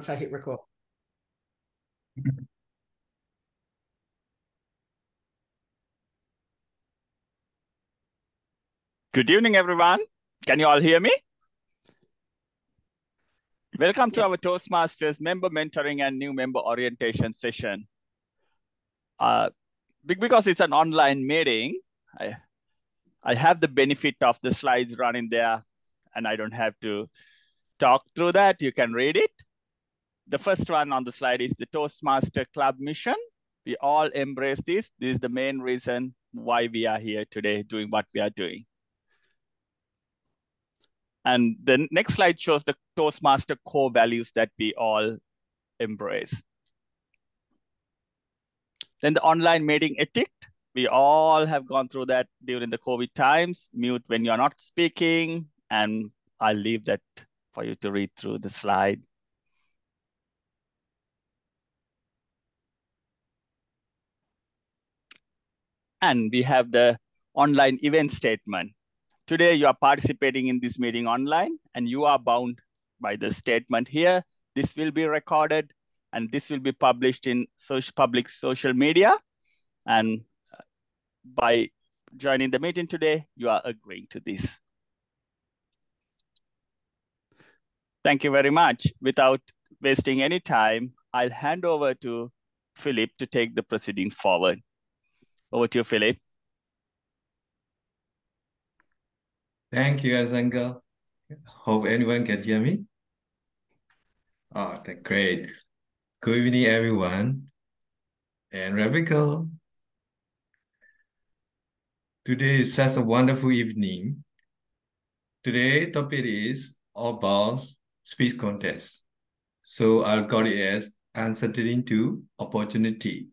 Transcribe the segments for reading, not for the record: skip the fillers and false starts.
once I hit record. Good evening, everyone. Can you all hear me? Welcome to our Toastmasters member mentoring and new member orientation session. Because it's an online meeting, I have the benefit of the slides running there, and I don't have to talk through that. You can read it. The first one on the slide is the Toastmaster Club mission. We all embrace this. This is the main reason why we are here today doing what we are doing. And the next slide shows the Toastmaster core values that we all embrace. Then the online meeting etiquette. We all have gone through that during the COVID times. Mute when you're not speaking. And I'll leave that for you to read through the slide. And we have the online event statement. Today, you are participating in this meeting online, and you are bound by the statement here. This will be recorded, and this will be published in public social media. And by joining the meeting today, you are agreeing to this. Thank you very much. Without wasting any time, I'll hand over to Philip to take the proceedings forward. Over to you, Philip. Thank you, Azanga. Hope anyone can hear me. Oh, that's great. Good evening, everyone. And Rebecca. Today is such a wonderful evening. Today topic is about speech contest. So I'll call it as uncertainty to opportunity.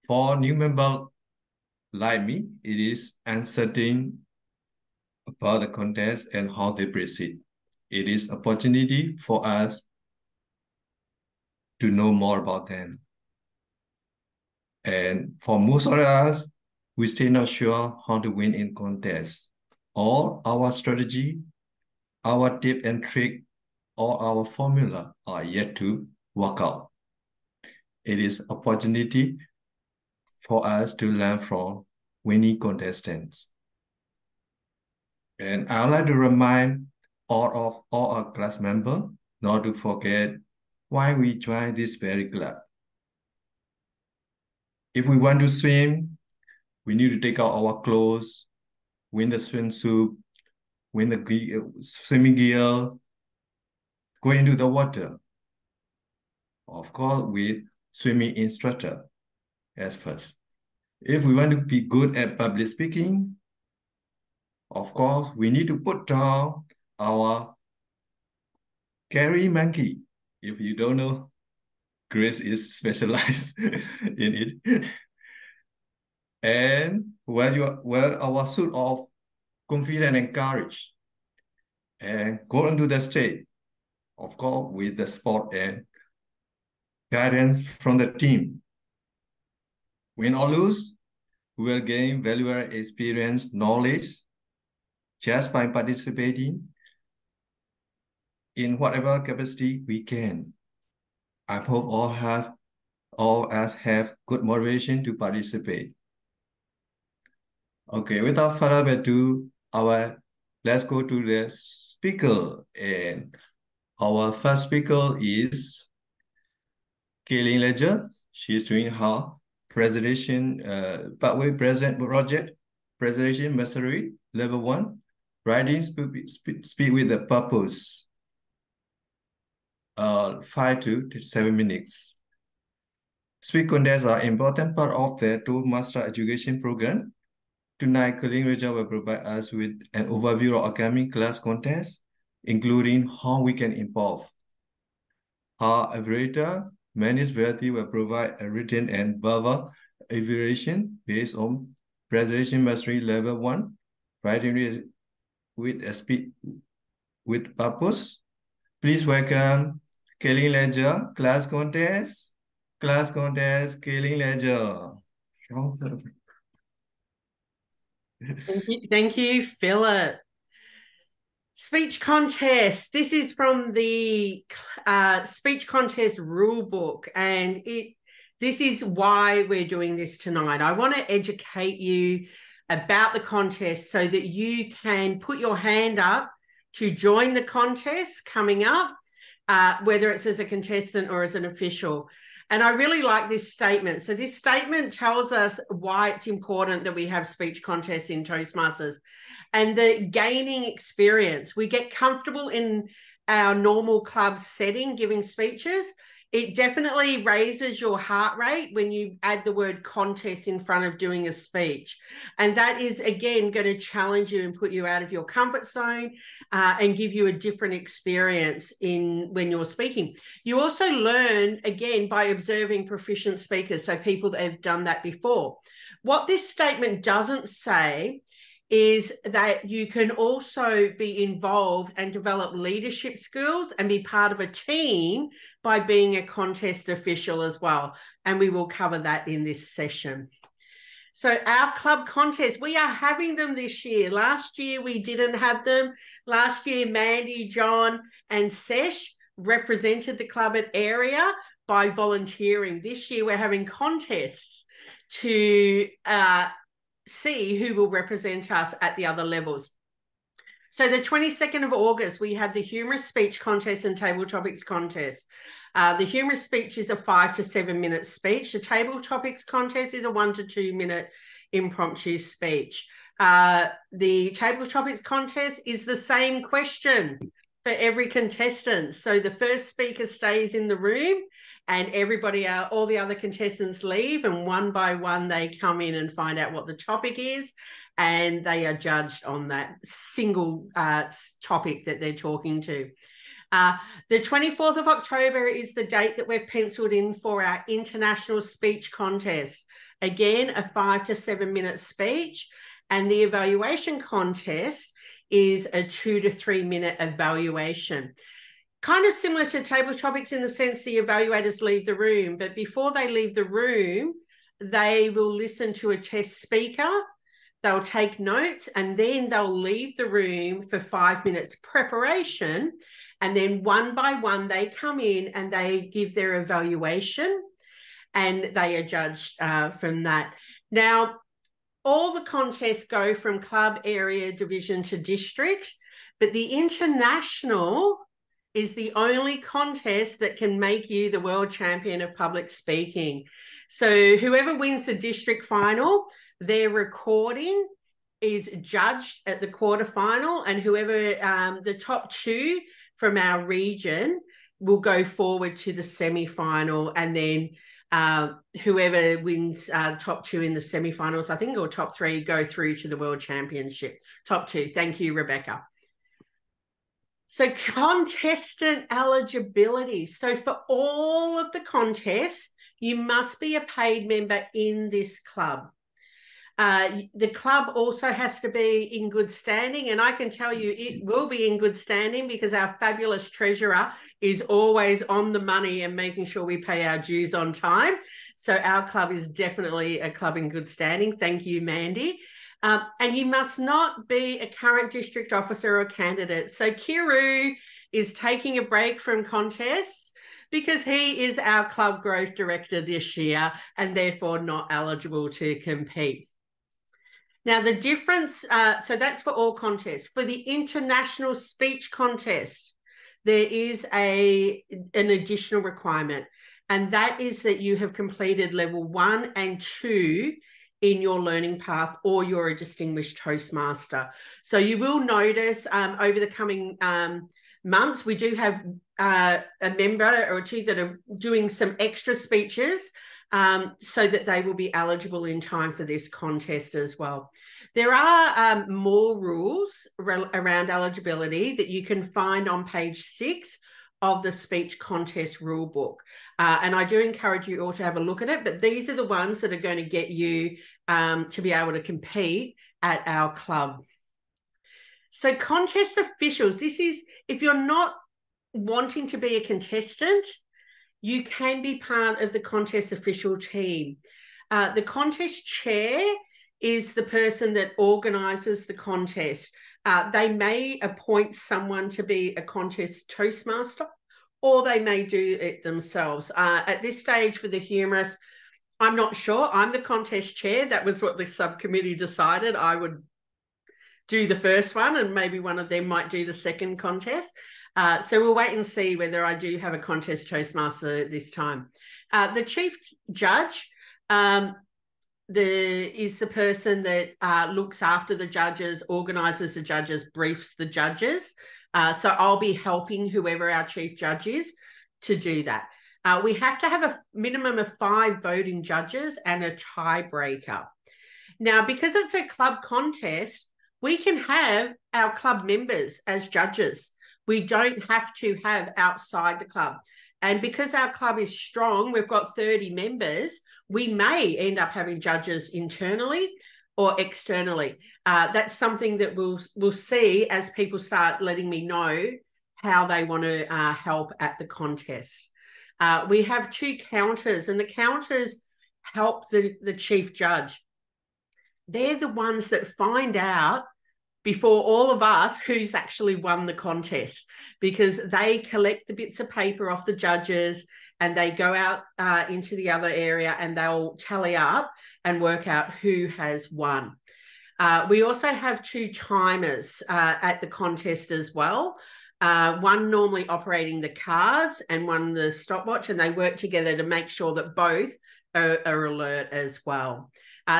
For new member like me, it is uncertain about the contest and how they proceed. It is opportunity for us to know more about them. And for most of us, we still not sure how to win in contest. All our strategy, our tip and trick, or our formula are yet to work out. It is opportunity for us to learn from winning contestants. And I would like to remind all our class members not to forget why we join this very club. If we want to swim, we need to take out our clothes, win the swimsuit, win the swimming gear, go into the water. Of course, with swimming instructor as first. If we want to be good at public speaking, of course, we need to put down our carry monkey. If you don't know, Grace is specialized in it. And wear our suit of confidence and courage. And go onto the stage, of course, with the support and guidance from the team. Win or lose, we will gain valuable experience, knowledge, just by participating in whatever capacity we can. I hope all of us have good motivation to participate. Okay, without further ado, let's go to the speaker. And our first speaker is Kaylin Ledger. She's doing her presentation, pathway present project, presentation mastery, level 1, writing speak with the purpose. 5 to 7 minutes. Speech contests are an important part of the Toastmaster education program. Tonight, Kaylin Ledger will provide us with an overview of upcoming class contests, including how we can involve. Her evaluator, Manis Verity, will provide a written and verbal evaluation based on presentation mastery level 1, writing with a speech with purpose. Please welcome Kaylin Ledger, class contest, Kaylin Ledger. Thank you, Philip. Speech contest. This is from the speech contest rule book, and this is why we're doing this tonight. I want to educate you about the contest so that you can put your hand up to join the contest coming up, whether it's as a contestant or as an official. And I really like this statement. So this statement tells us why it's important that we have speech contests in Toastmasters and the gaining experience. We get comfortable in our normal club setting, giving speeches. It definitely raises your heart rate when you add the word contest in front of doing a speech. And that is, again, going to challenge you and put you out of your comfort zone and give you a different experience when you're speaking. You also learn, again, by observing proficient speakers, so people that have done that before. What this statement doesn't say is that you can also be involved and develop leadership skills and be part of a team by being a contest official as well. And we will cover that in this session. So our club contests, we are having them this year. Last year, we didn't have them. Last year, Mandy, John, and Sesh represented the club at area by volunteering. This year, we're having contests to see who will represent us at the other levels. So the 22nd of August, we had the humorous speech contest and table topics contest. The humorous speech is a 5 to 7 minute speech. The table topics contest is a 1 to 2 minute impromptu speech. The table topics contest is the same question for every contestant. So the first speaker stays in the room and all the other contestants leave, and one by one they come in and find out what the topic is, and they are judged on that single topic that they're talking to. The 24th of October is the date that we've penciled in for our international speech contest. Again, a 5 to 7 minute speech, and the evaluation contest is a 2 to 3 minute evaluation. Kind of similar to table topics in the sense the evaluators leave the room, but before they leave the room, they will listen to a test speaker, they'll take notes, and then they'll leave the room for 5 minutes preparation. And then one by one, they come in and they give their evaluation, and they are judged from that. Now, all the contests go from club, area, division to district, but the international is the only contest that can make you the world champion of public speaking. So whoever wins the district final, their recording is judged at the quarterfinal, and whoever the top two from our region will go forward to the semi-final, and then whoever wins top two in the semi-finals, I think, or top three, go through to the world championship. Top two. Thank you, Rebecca. So contestant eligibility. So for all of the contests, you must be a paid member in this club. The club also has to be in good standing, and I can tell you it will be in good standing because our fabulous treasurer is always on the money and making sure we pay our dues on time. So our club is definitely a club in good standing. Thank you, Mandy. And you must not be a current district officer or candidate. So Kiru is taking a break from contests because he is our club growth director this year and therefore not eligible to compete. Now, the difference, so that's for all contests. For the international speech contest, there is an additional requirement, and that is that you have completed level 1 and 2 in your learning path, or you're a distinguished Toastmaster. So you will notice over the coming months, we do have a member or two that are doing some extra speeches so that they will be eligible in time for this contest as well. There are more rules around eligibility that you can find on page 6 of the speech contest rule book. And I do encourage you all to have a look at it, but these are the ones that are going to get you to be able to compete at our club. So contest officials, this is, if you're not wanting to be a contestant, you can be part of the contest official team. The contest chair is the person that organises the contest. They may appoint someone to be a contest Toastmaster, or they may do it themselves. At this stage for the humorous, I'm not sure. I'm the contest chair. That was what the subcommittee decided. I would do the first one, and maybe one of them might do the second contest. So we'll wait and see whether I do have a contest Toastmaster this time. The chief judge is the person that looks after the judges, organises the judges, briefs the judges. So I'll be helping whoever our chief judge is to do that. We have to have a minimum of 5 voting judges and a tiebreaker. Now, because it's a club contest, we can have our club members as judges. We don't have to have outside the club. And because our club is strong, we've got 30 members, we may end up having judges internally or externally. That's something that we'll see as people start letting me know how they want to help at the contest. We have 2 counters, and the counters help the chief judge. They're the ones that find out before all of us who's actually won the contest, because they collect the bits of paper off the judges and they go out into the other area and they'll tally up and work out who has won. We also have 2 timers at the contest as well. One normally operating the cards and one the stopwatch, and they work together to make sure that both are alert as well.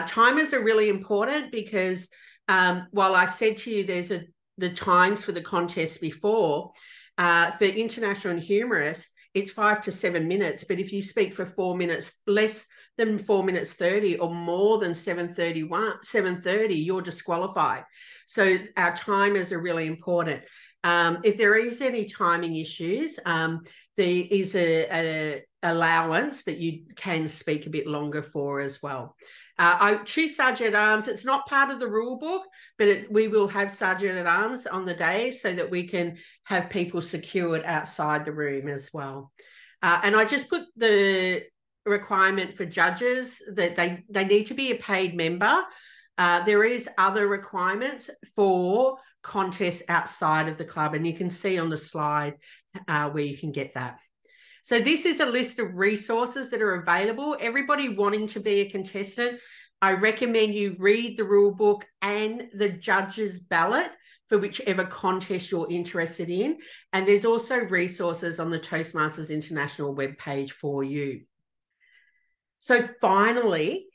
Timers are really important because while I said to you there's the times for the contest before, for international and humorous, it's 5 to 7 minutes. But if you speak for 4 minutes, less than 4 minutes 30 or more than 7:30, you're disqualified. So our timers are really important. If there is any timing issues, there is a allowance that you can speak a bit longer for as well. I choose Sergeant at Arms. It's not part of the rule book, but we will have Sergeant at Arms on the day so that we can have people secured outside the room as well. And I just put the requirement for judges that they need to be a paid member. There is other requirements for contests outside of the club, and you can see on the slide where you can get that. So this is a list of resources that are available. Everybody wanting to be a contestant, I recommend you read the rule book and the judge's ballot for whichever contest you're interested in. And there's also resources on the Toastmasters International webpage for you. So finally,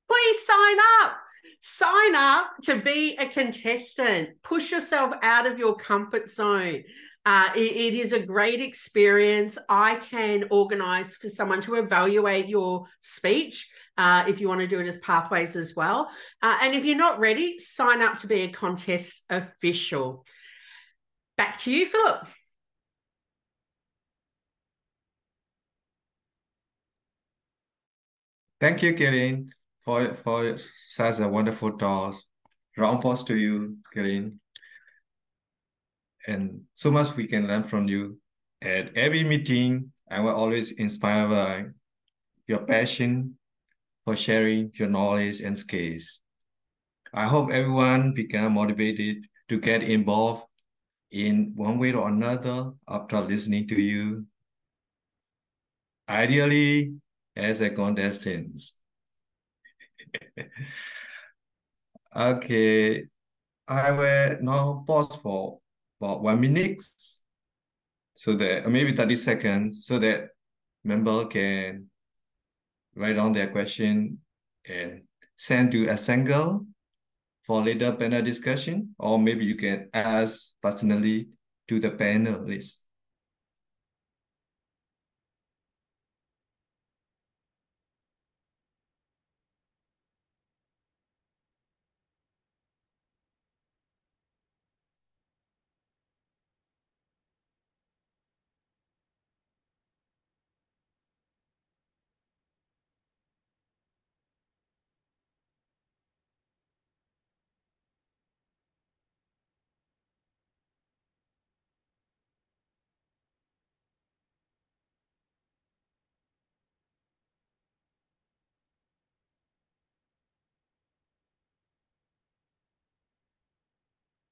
please sign up. Sign up to be a contestant. Push yourself out of your comfort zone. It is a great experience. I can organise for someone to evaluate your speech if you want to do it as pathways as well. And if you're not ready, sign up to be a contest official. Back to you, Philip. Thank you, Karen, for such a wonderful talk. Round applause to you, Karen. And so much we can learn from you. At every meeting, I was always inspired by your passion for sharing your knowledge and skills. I hope everyone become motivated to get involved in one way or another after listening to you. Ideally, as a contestant. Okay, I will now pause for about 1 minute, so that maybe 30 seconds, so that member can write down their question and send to Assemble for later panel discussion, or maybe you can ask personally to the panelists.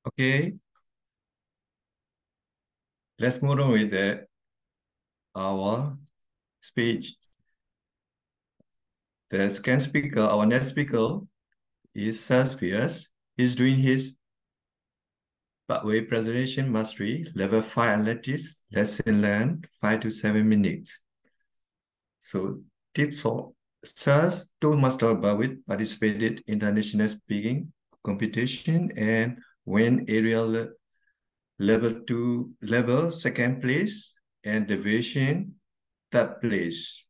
Okay. Let's move on with our speech. The second speaker, our next speaker is Sir Pierce. He's doing his Pathway Presentation Mastery Level 5 Analytics lesson learned 5 to 7 minutes. So tips for Sir's Toastmaster Bawit participated in international speaking competition and won area level second place and division third place.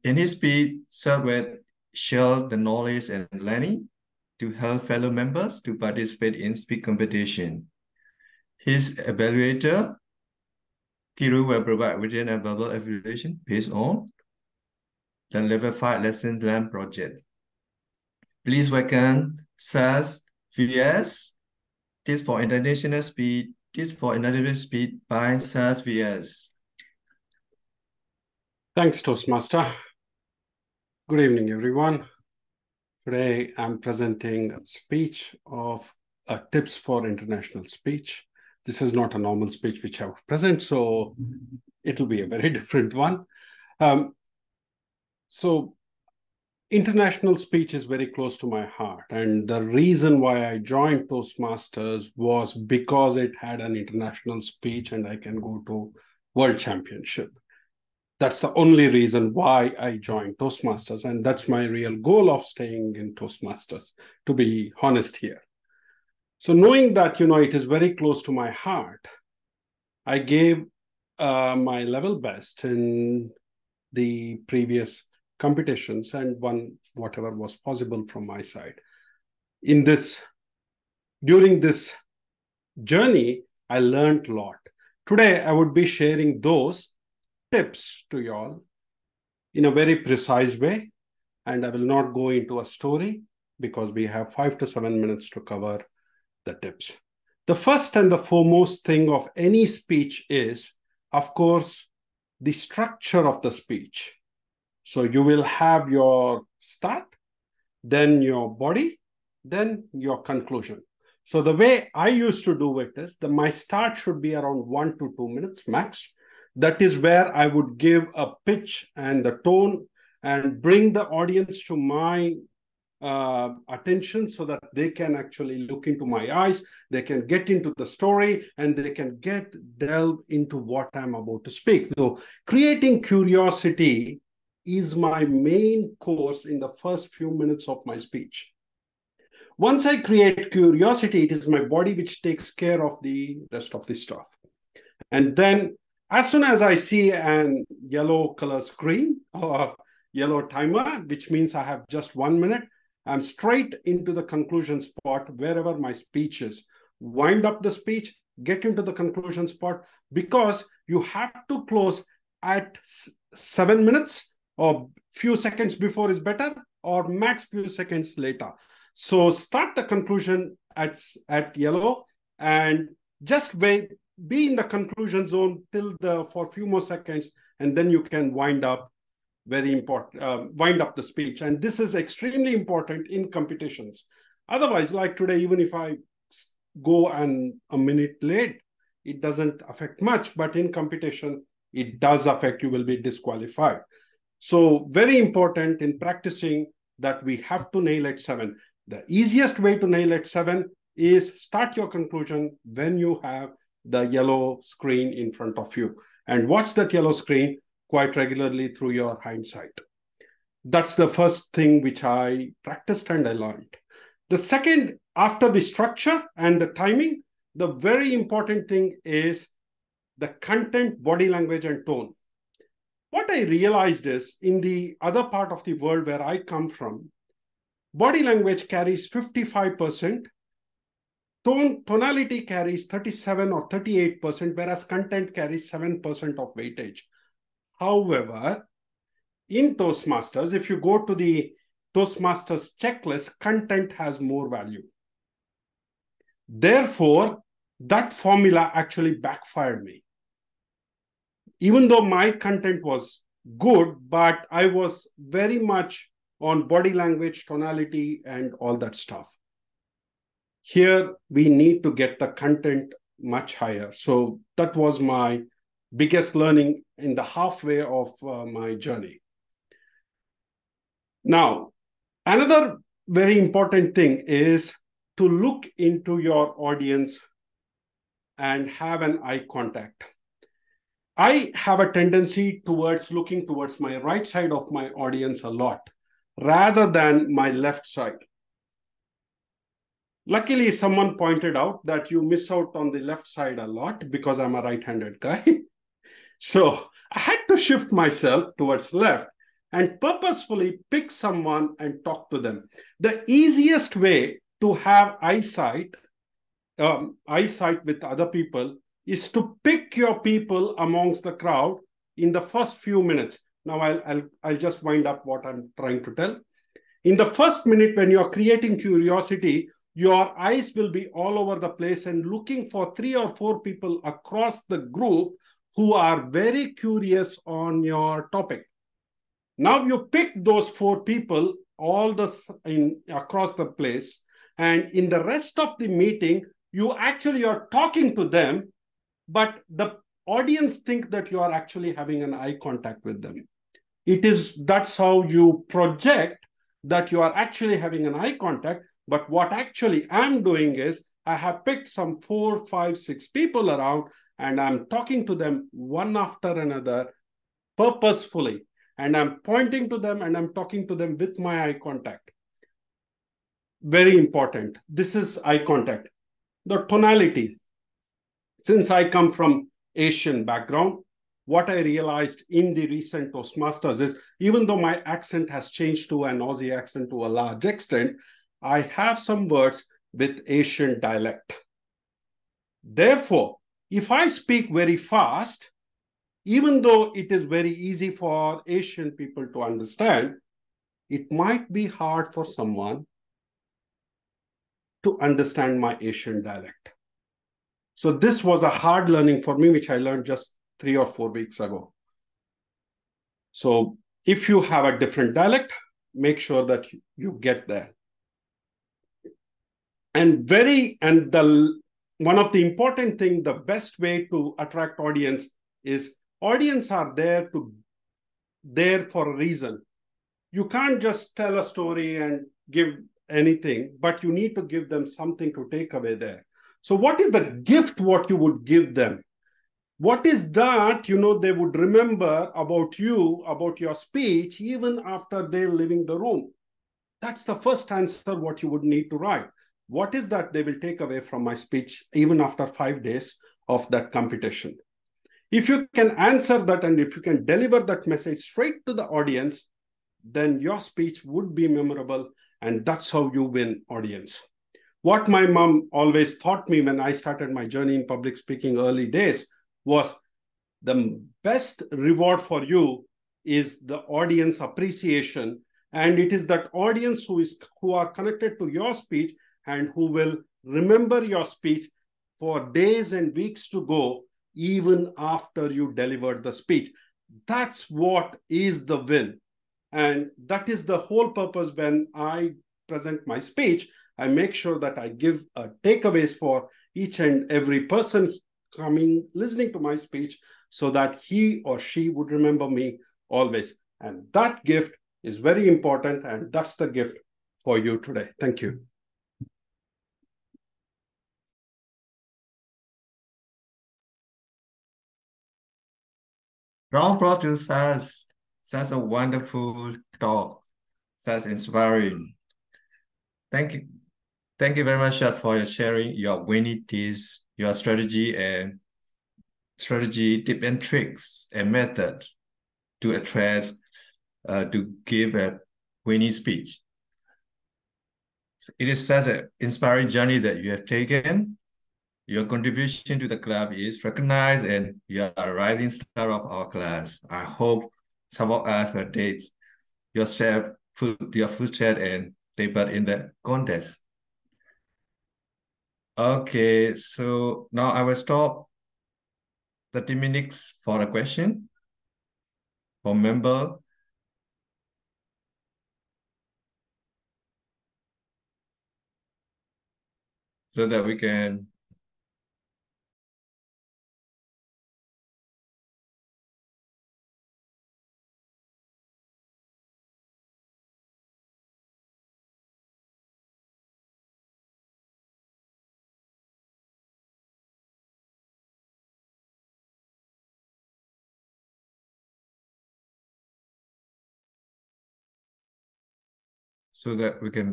In his speech, Sir would share the knowledge and learning to help fellow members to participate in speech competition. His evaluator, Kiru, will provide written and verbal evaluation based on the level 5 lessons learned project. Please welcome Sir VS. Tips for international speed. Tips for international speed by Sir VS. Thanks, Toastmaster. Good evening, everyone. Today, I'm presenting a speech of tips for international speech. This is not a normal speech which I would present, so it will be a very different one. So international speech is very close to my heart. And the reason why I joined Toastmasters was because it had an international speech and I can go to World Championship. That's the only reason why I joined Toastmasters. And that's my real goal of staying in Toastmasters, to be honest here. So knowing that, it is very close to my heart, I gave my level best in the previous competitions and won whatever was possible from my side. During this journey, I learned a lot. Today, I would be sharing those tips to y'all in a very precise way, and I will not go into a story because we have 5 to 7 minutes to cover the tips. The first and the foremost thing of any speech is, of course, the structure of the speech. So you will have your start, then your body, then your conclusion. So the way I used to do it is my start should be around 1 to 2 minutes max. That is where I would give a pitch and the tone and bring the audience to my attention so that they can actually look into my eyes, they can get into the story, and they can delve into what I'm about to speak. So creating curiosity is my main course in the first few minutes of my speech. Once I create curiosity, it is my body which takes care of the rest of the stuff. And then as soon as I see an yellow color screen or yellow timer, which means I have just 1 minute, I'm straight into the conclusion spot wherever my speech is. Wind up the speech, get into the conclusion spot, because you have to close at 7 minutes or few seconds before is better, or max few seconds later. So start the conclusion at yellow and just wait. Be in the conclusion zone for a few more seconds, and then you can wind up the speech. And this is extremely important in competitions. Otherwise, like today, even if I go and a minute late, it doesn't affect much, but in competition, it does affect. You will be disqualified. So very important in practicing that we have to nail at 7. The easiest way to nail at 7 is start your conclusion when you have the yellow screen in front of you, and watch that yellow screen quite regularly through your hindsight. That's the first thing which I practiced and I learned. The second, after the structure and the timing, the very important thing is the content, body language, and tone. What I realized is in the other part of the world where I come from, body language carries 55%, tonality carries 37 or 38%, whereas content carries 7% of weightage. However, in Toastmasters, if you go to the Toastmasters checklist, content has more value. Therefore, that formula actually backfired me. Even though my content was good, but I was very much on body language, tonality, and all that stuff. Here, we need to get the content much higher. So that was my biggest learning in the halfway of my journey. Now, another very important thing is to look into your audience and have an eye contact. I have a tendency towards looking towards my right side of my audience a lot, rather than my left side. Luckily, someone pointed out that you miss out on the left side a lot because I'm a right-handed guy. So I had to shift myself towards left and purposefully pick someone and talk to them. The easiest way to have eyesight with other people is to pick your people amongst the crowd in the first few minutes. Now I'll just wind up what I'm trying to tell. In the first minute, when you're creating curiosity, your eyes will be all over the place and looking for 3 or 4 people across the group who are very curious on your topic. Now you pick those 4 people across the place, and in the rest of the meeting, you actually are talking to them, but the audience think that you are actually having an eye contact with them. That's how you project that you are actually having an eye contact. But what actually I'm doing is I have picked some 4, 5, 6 people around, and I'm talking to them one after another purposefully. And I'm pointing to them and I'm talking to them with my eye contact. Very important. This is eye contact. The tonality. Since I come from Asian background, what I realized in the recent Toastmasters is, even though my accent has changed to an Aussie accent to a large extent, I have some words with Asian dialect. Therefore, if I speak very fast, even though it is very easy for Asian people to understand, it might be hard for someone to understand my Asian dialect. So this was a hard learning for me, which I learned just 3 or 4 weeks ago. So if you have a different dialect, make sure that you get there. And one of the important thing, the best way to attract audience is audience are there for a reason. You can't just tell a story and give anything, but you need to give them something to take away there. So what is the gift what you would give them? What is that, they would remember about you, about your speech, even after they're leaving the room? That's the first answer what you would need to write. What is that they will take away from my speech, even after 5 days of that competition? If you can answer that and if you can deliver that message straight to the audience, then your speech would be memorable, and that's how you win audience. What my mom always taught me when I started my journey in public speaking early days was the best reward for you is the audience appreciation. And it is that audience who are connected to your speech and who will remember your speech for days and weeks to go, even after you delivered the speech. That's what is the win. And that is the whole purpose when I present my speech. I make sure that I give takeaways for each and every person listening to my speech, so that he or she would remember me always. And that gift is very important, and that's the gift for you today. Thank you. Round brought such a wonderful talk, such inspiring. Thank you. Thank you very much for your sharing your winning tips, your strategy, tip and tricks and method to attract, to give a winning speech. It is such an inspiring journey that you have taken. Your contribution to the club is recognized, and you are a rising star of our class. I hope some of us will take your footsteps and take part in the contest. Okay, so now I will stop 30 minutes for a question for member. so that we can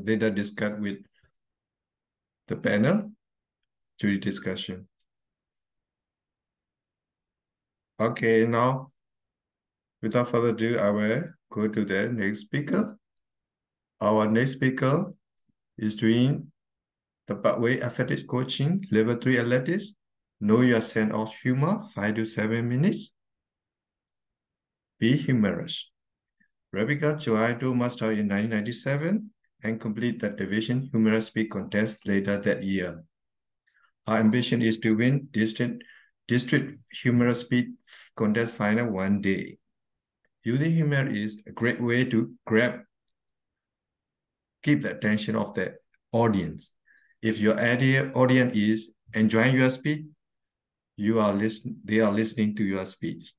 later discuss with the panel during discussion. Okay, now without further ado, I will go to the next speaker. Our next speaker is doing the Pathway Athletics Coaching Level 3 Athletics. Know your sense of humor, 5 to 7 minutes. Be humorous. Rebecca joined Toastmasters in 1997 and completed the Division Humorous Speech Contest later that year. Her ambition is to win District Humorous Speech Contest final one day. Using humor is a great way to keep the attention of the audience. If your audience is enjoying your speech, they are listening to your speech.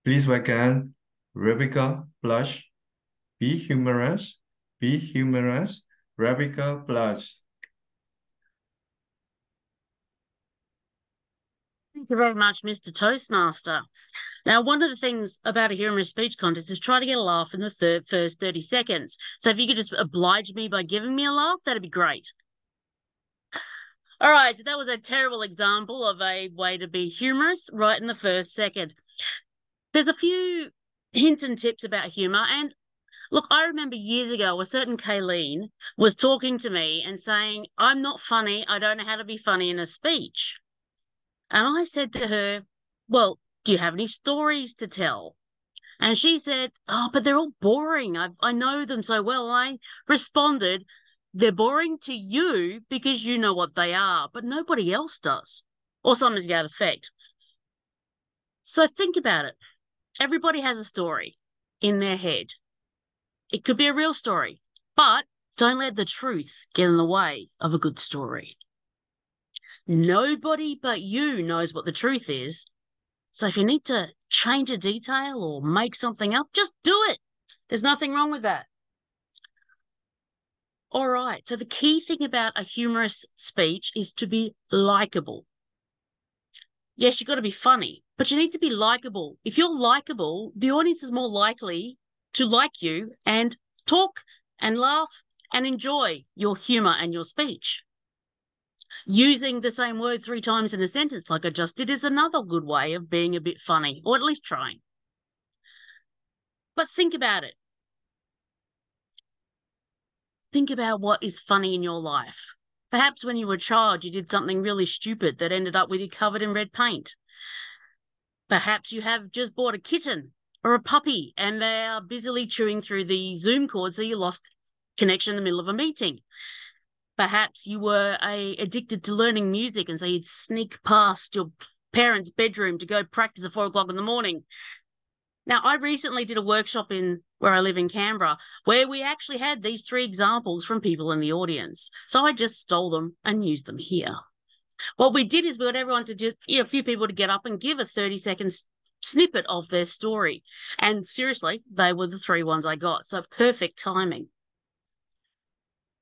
Please welcome Rebecca Plush. Be humorous, Rebecca Plush. Thank you very much, Mr. Toastmaster. Now, one of the things about a humorous speech contest is try to get a laugh in the first 30 seconds. So if you could just oblige me by giving me a laugh, that'd be great. All right, that was a terrible example of a way to be humorous right in the first second. There's a few hints and tips about humor. And look, I remember years ago, a certain Kayleen was talking to me and saying, I'm not funny. I don't know how to be funny in a speech. And I said to her, well, do you have any stories to tell? And she said, oh, but they're all boring. I know them so well. I responded, they're boring to you because you know what they are, but nobody else does, or something to that effect. So think about it. Everybody has a story in their head. It could be a real story, but don't let the truth get in the way of a good story. Nobody but you knows what the truth is. So if you need to change a detail or make something up, just do it. There's nothing wrong with that. All right. So the key thing about a humorous speech is to be likable. Yes, you've got to be funny, but you need to be likable. If you're likable, the audience is more likely to like you and talk and laugh and enjoy your humor and your speech. Using the same word 3 times in a sentence like I just did is another good way of being a bit funny, or at least trying. But think about it. Think about what is funny in your life. Perhaps when you were a child, you did something really stupid that ended up with you covered in red paint. Perhaps you have just bought a kitten or a puppy and they are busily chewing through the Zoom cord, so you lost connection in the middle of a meeting. Perhaps you were addicted to learning music, and so you'd sneak past your parents' bedroom to go practice at 4 o'clock in the morning. Now, I recently did a workshop where I live in Canberra, where we actually had these 3 examples from people in the audience. So I just stole them and used them here. What we did is we got everyone to just, a few people to get up and give a 30-second snippet of their story. And seriously, they were the 3 ones I got. So perfect timing.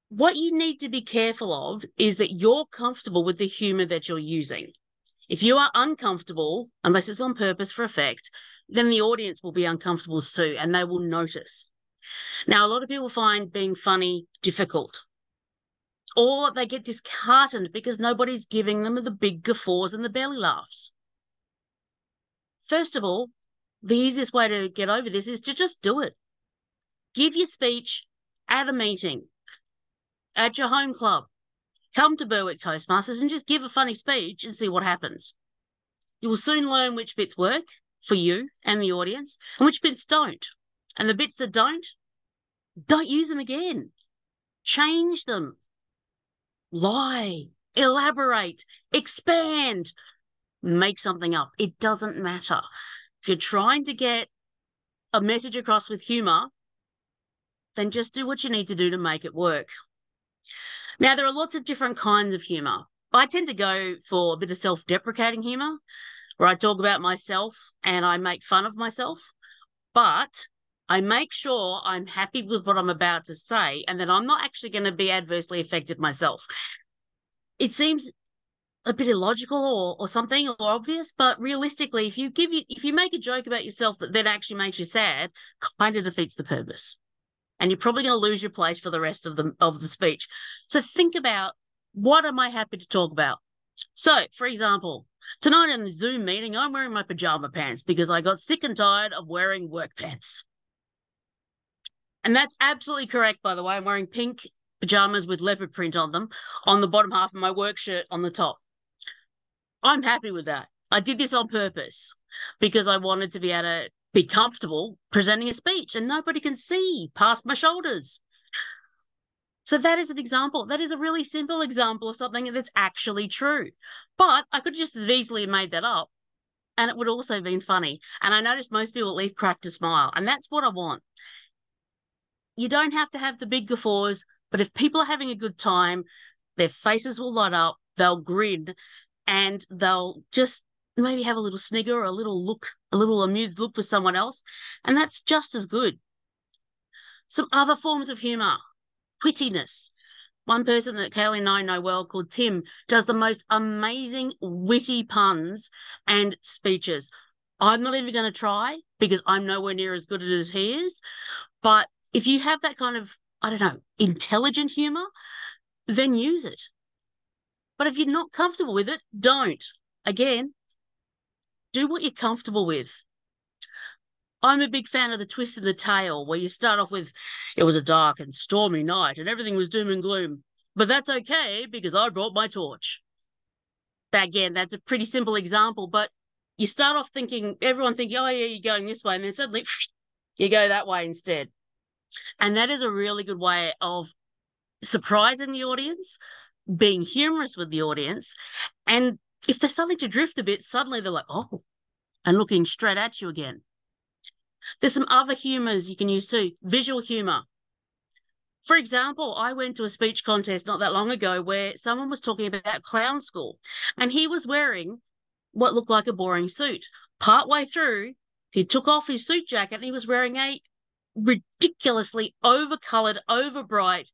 What you need to be careful of is that you're comfortable with the humor that you're using. If you are uncomfortable, unless it's on purpose for effect, then the audience will be uncomfortable too, and they will notice. Now, a lot of people find being funny difficult, or they get disheartened because nobody's giving them the big guffaws and the belly laughs. First of all, the easiest way to get over this is to just do it. Give your speech at a meeting, at your home club. Come to Berwick Toastmasters and just give a funny speech and see what happens. You will soon learn which bits work for you and the audience and which bits don't. And the bits that don't use them again. Change them. Lie, elaborate, expand, make something up. It doesn't matter. If you're trying to get a message across with humor, then just do what you need to do to make it work. Now, there are lots of different kinds of humour. I tend to go for a bit of self-deprecating humour, where I talk about myself and I make fun of myself, but I make sure I'm happy with what I'm about to say and that I'm not actually going to be adversely affected myself. It seems a bit illogical or something or obvious, but realistically, if you make a joke about yourself that then actually makes you sad, kind of defeats the purpose. And you're probably going to lose your place for the rest of the speech. So think about, what am I happy to talk about? So, for example, tonight in the Zoom meeting, I'm wearing my pajama pants because I got sick and tired of wearing work pants. And that's absolutely correct, by the way. I'm wearing pink pajamas with leopard print on them on the bottom half of my work shirt on the top. I'm happy with that. I did this on purpose because I wanted to be able to be comfortable presenting a speech and nobody can see past my shoulders. So that is an example. That is a really simple example of something that's actually true. But I could just as easily have made that up and it would also have been funny. And I noticed most people at least cracked a smile. And that's what I want. You don't have to have the big guffaws, but if people are having a good time, their faces will light up, they'll grin, and they'll just maybe have a little snigger or a little amused look with someone else. And that's just as good. Some other forms of humour. Wittiness. One person that Kaylee and I know well, called Tim, does the most amazing witty puns and speeches. I'm not even going to try because I'm nowhere near as good as he is. But if you have that kind of, I don't know, intelligent humour, then use it. But if you're not comfortable with it, don't. Again, do what you're comfortable with. I'm a big fan of the twist in the tale, where you start off with, it was a dark and stormy night and everything was doom and gloom. But that's okay because I brought my torch. Again, that's a pretty simple example, but you start off thinking, everyone thinking, oh yeah, you're going this way, and then suddenly you go that way instead. And that is a really good way of surprising the audience, being humorous with the audience, and if they're starting to drift a bit, suddenly they're like, oh, and looking straight at you again. There's some other humours you can use too. Visual humour. For example, I went to a speech contest not that long ago where someone was talking about clown school and he was wearing what looked like a boring suit. Partway through, he took off his suit jacket and he was wearing a ridiculously overcoloured, overbright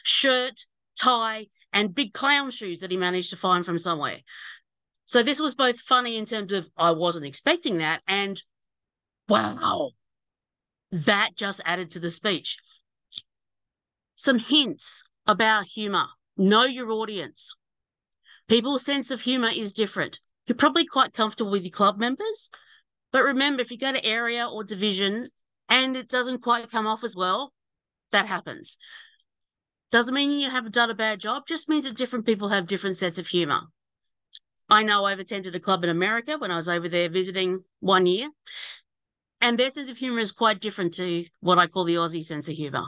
shirt, tie, and big clown shoes that he managed to find from somewhere. So this was both funny in terms of I wasn't expecting that and wow, that just added to the speech. Some hints about humour. Know your audience. People's sense of humour is different. You're probably quite comfortable with your club members, but remember, if you go to area or division and it doesn't quite come off as well, that happens. Doesn't mean you haven't done a bad job, just means that different people have different sets of humour. I know I've attended a club in America when I was over there visiting 1 year, and their sense of humour is quite different to what I call the Aussie sense of humour.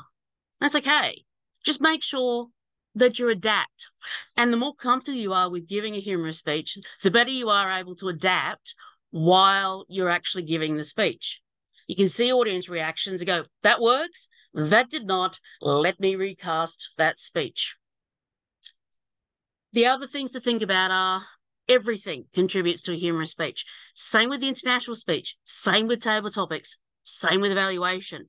That's okay. Just make sure that you adapt. And the more comfortable you are with giving a humorous speech, the better you are able to adapt while you're actually giving the speech. You can see audience reactions and go, that works, that did not, let me recast that speech. The other things to think about are everything contributes to a humorous speech. Same with the international speech, same with table topics, same with evaluation.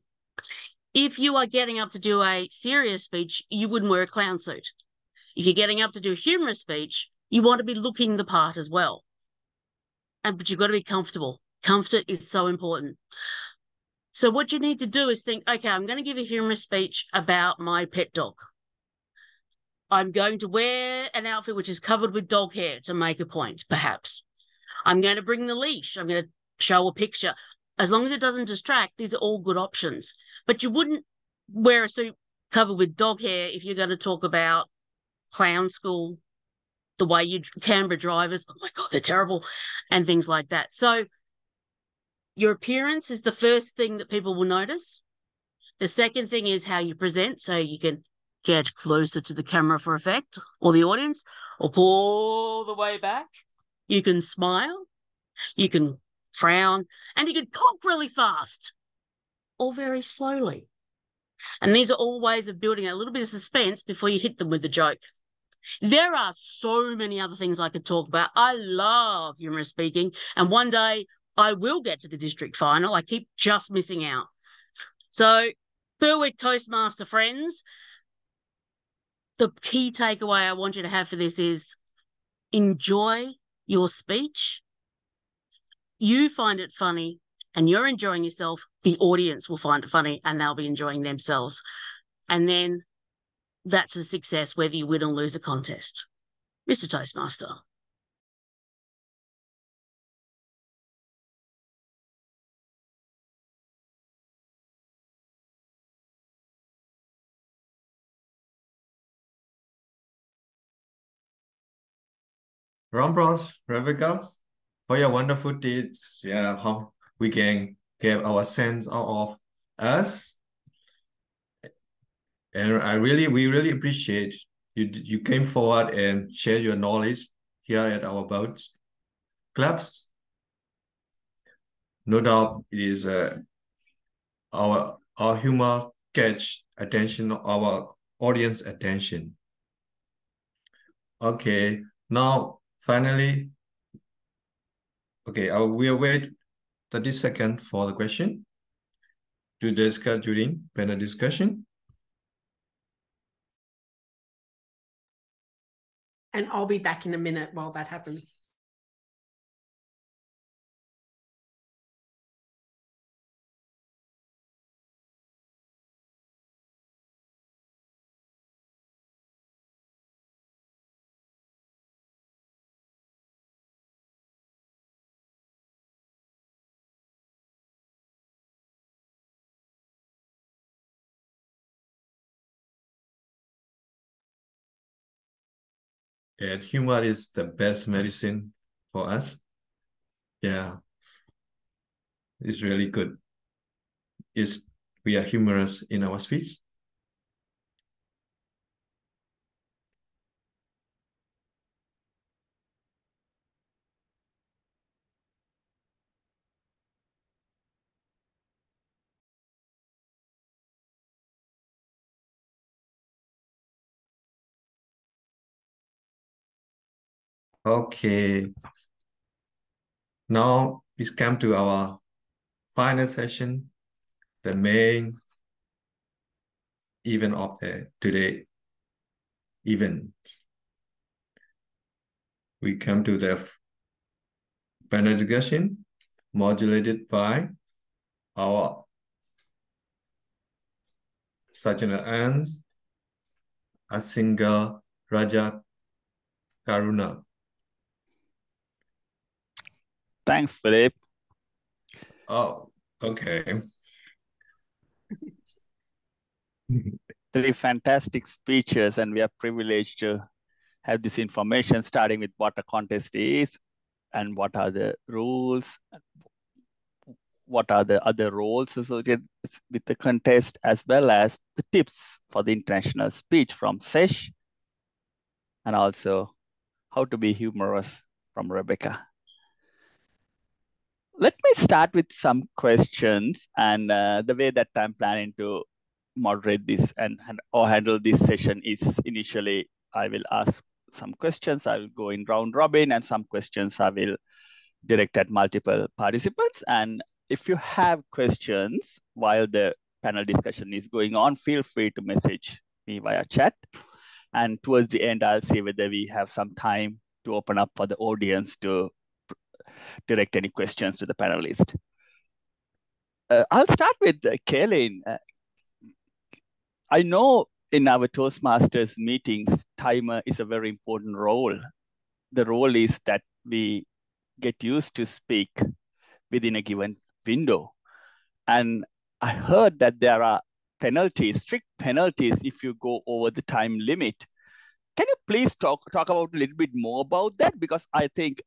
If you are getting up to do a serious speech, you wouldn't wear a clown suit. If you're getting up to do a humorous speech, you want to be looking the part as well. But you've got to be comfortable. Comfort is so important. So what you need to do is think, okay, I'm going to give a humorous speech about my pet dog. I'm going to wear an outfit which is covered with dog hair to make a point, perhaps. I'm going to bring the leash. I'm going to show a picture. As long as it doesn't distract, these are all good options. But you wouldn't wear a suit covered with dog hair if you're going to talk about clown school, the way you Canberra drivers, oh my God, they're terrible, and things like that. So your appearance is the first thing that people will notice. The second thing is how you present. So you can get closer to the camera for effect, or the audience, or pull all the way back. You can smile. You can frown, and you can talk really fast or very slowly. And these are all ways of building a little bit of suspense before you hit them with the joke. There are so many other things I could talk about. I love humorous speaking, and one day I will get to the district final. I keep just missing out. So, Berwick Toastmaster friends, the key takeaway I want you to have for this is enjoy your speech. You find it funny and you're enjoying yourself. The audience will find it funny and they'll be enjoying themselves. And then that's a success whether you win or lose a contest. Mr. Toastmaster. Rombros, Rebecca, for your wonderful tips. Yeah, how we can get our sense out of us. And we really appreciate you came forward and share your knowledge here at our boat clubs. No doubt it is our humor catch attention, our audience attention. Okay, now finally, okay, we'll wait 30 seconds for the question to discuss during panel discussion. And I'll be back in a minute while that happens. And humor is the best medicine for us. Yeah, it's really good. We are humorous in our speech. Okay. Now it's come to our final session, the main event of today event. We come to the panel discussion modulated by our Sajana Ans, Asinga Raja Karuna. Thanks, Philip. Oh, okay. Three fantastic speeches, and we are privileged to have this information, starting with what a contest is and what are the rules, what are the other roles associated with the contest, as well as the tips for the international speech from Sesh, and also how to be humorous from Rebecca. Let me start with some questions, and the way that I'm planning to moderate this or handle this session is initially I will ask some questions. I will go in round robin, and some questions I will direct at multiple participants. And if you have questions while the panel discussion is going on, feel free to message me via chat. And towards the end, I'll see whether we have some time to open up for the audience to direct any questions to the panelist. I'll start with Kaylin. I know in our Toastmasters meetings, timer is a very important role. The role is that we get used to speak within a given window. And I heard that there are penalties, strict penalties, if you go over the time limit. Can you please talk about a little bit more about that? Because I think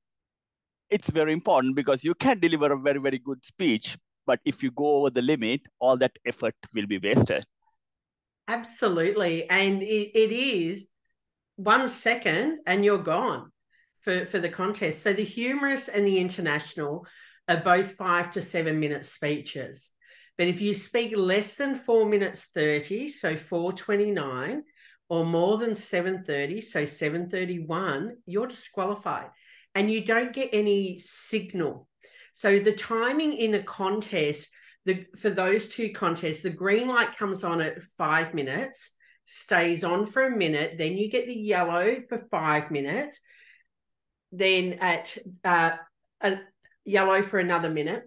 it's very important, because you can deliver a very, very good speech, but if you go over the limit, all that effort will be wasted. Absolutely. And it is 1 second and you're gone for the contest. So the humorous and the international are both 5 to 7 minute speeches. But if you speak less than 4 minutes 30, so 4:29, or more than 7:30, so 7:31, you're disqualified and you don't get any signal. So the timing in a contest, for those two contests, the green light comes on at 5 minutes, stays on for a minute, then you get the yellow for 5 minutes, then at a yellow for another minute,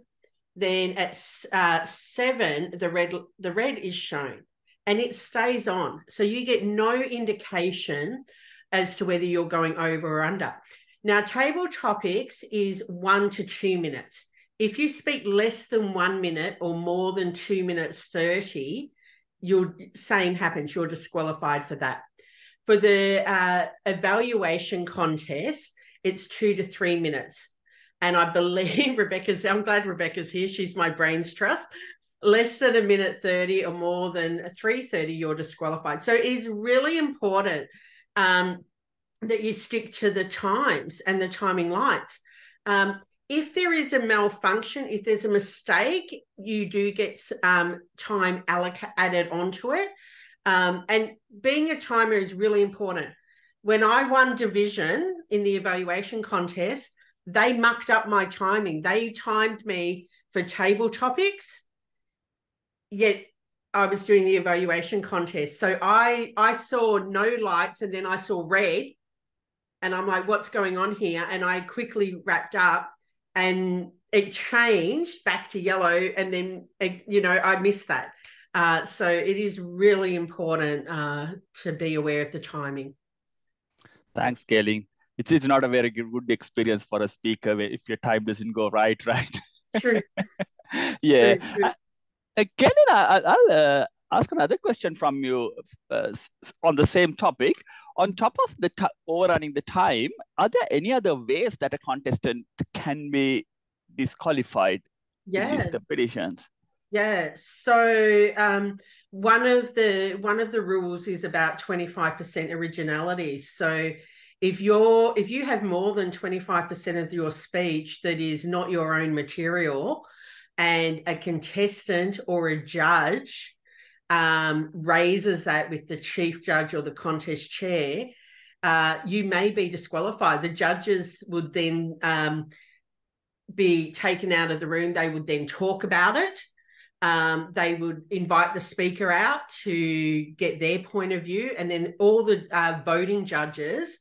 then at 7, the red is shown and it stays on. So you get no indication as to whether you're going over or under. Now, table topics is 1 to 2 minutes. If you speak less than 1 minute or more than 2 minutes 30, same happens. You're disqualified for that. For the evaluation contest, it's 2 to 3 minutes. And I believe I'm glad Rebecca's here. She's my brains trust. Less than 1 minute 30 or more than 3:30, you're disqualified. So it is really important that you stick to the times and the timing lights. If there is a malfunction, if there's a mistake, you do get time added onto it. And being a timer is really important. When I won division in the evaluation contest, they mucked up my timing. They timed me for table topics, yet I was doing the evaluation contest. So I saw no lights and then I saw red and I'm like, what's going on here? And I quickly wrapped up and it changed back to yellow and then, I missed that. So it is really important to be aware of the timing. Thanks, Kelly. It's not a very good experience for a speaker if your time doesn't go right. True. Yeah. True. Kelly, I'll ask another question from you on the same topic. On top of the overrunning the time, are there any other ways that a contestant can be disqualified in these competitions? Yeah. So one of the rules is about 25% originality. So if you have more than 25% of your speech that is not your own material, and a contestant or a judge raises that with the chief judge or the contest chair, you may be disqualified. The judges would then be taken out of the room. They would then talk about it. They would invite the speaker out to get their point of view, and then all the voting judges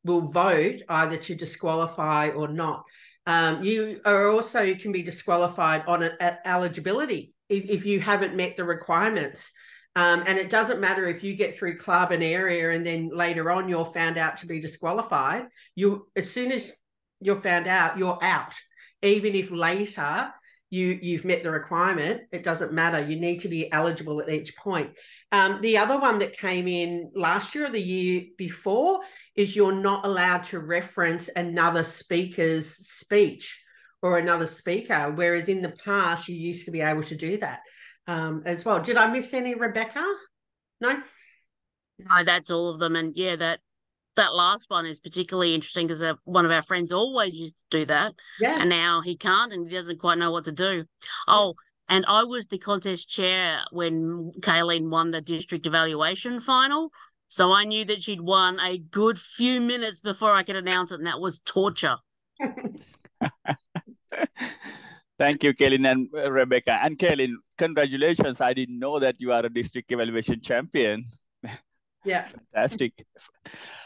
will vote either to disqualify or not. You can be disqualified on eligibility if you haven't met the requirements. And it doesn't matter if you get through club and area and then later on you're found out to be disqualified. As soon as you're found out, you're out. Even if later you've met the requirement, it doesn't matter. You need to be eligible at each point. The other one that came in last year or the year before is you're not allowed to reference another speaker's speech or another speaker, whereas in the past you used to be able to do that as well. Did I miss any, Rebecca? No? No, that's all of them. And yeah, that last one is particularly interesting because one of our friends always used to do that. Yeah. And now he can't and he doesn't quite know what to do. Oh, and I was the contest chair when Kayleen won the district evaluation final. So I knew that she'd won a good few minutes before I could announce it, and that was torture. Thank you, Kayleen and Rebecca. And Kayleen, congratulations. I didn't know that you are a district evaluation champion. Yeah. Fantastic.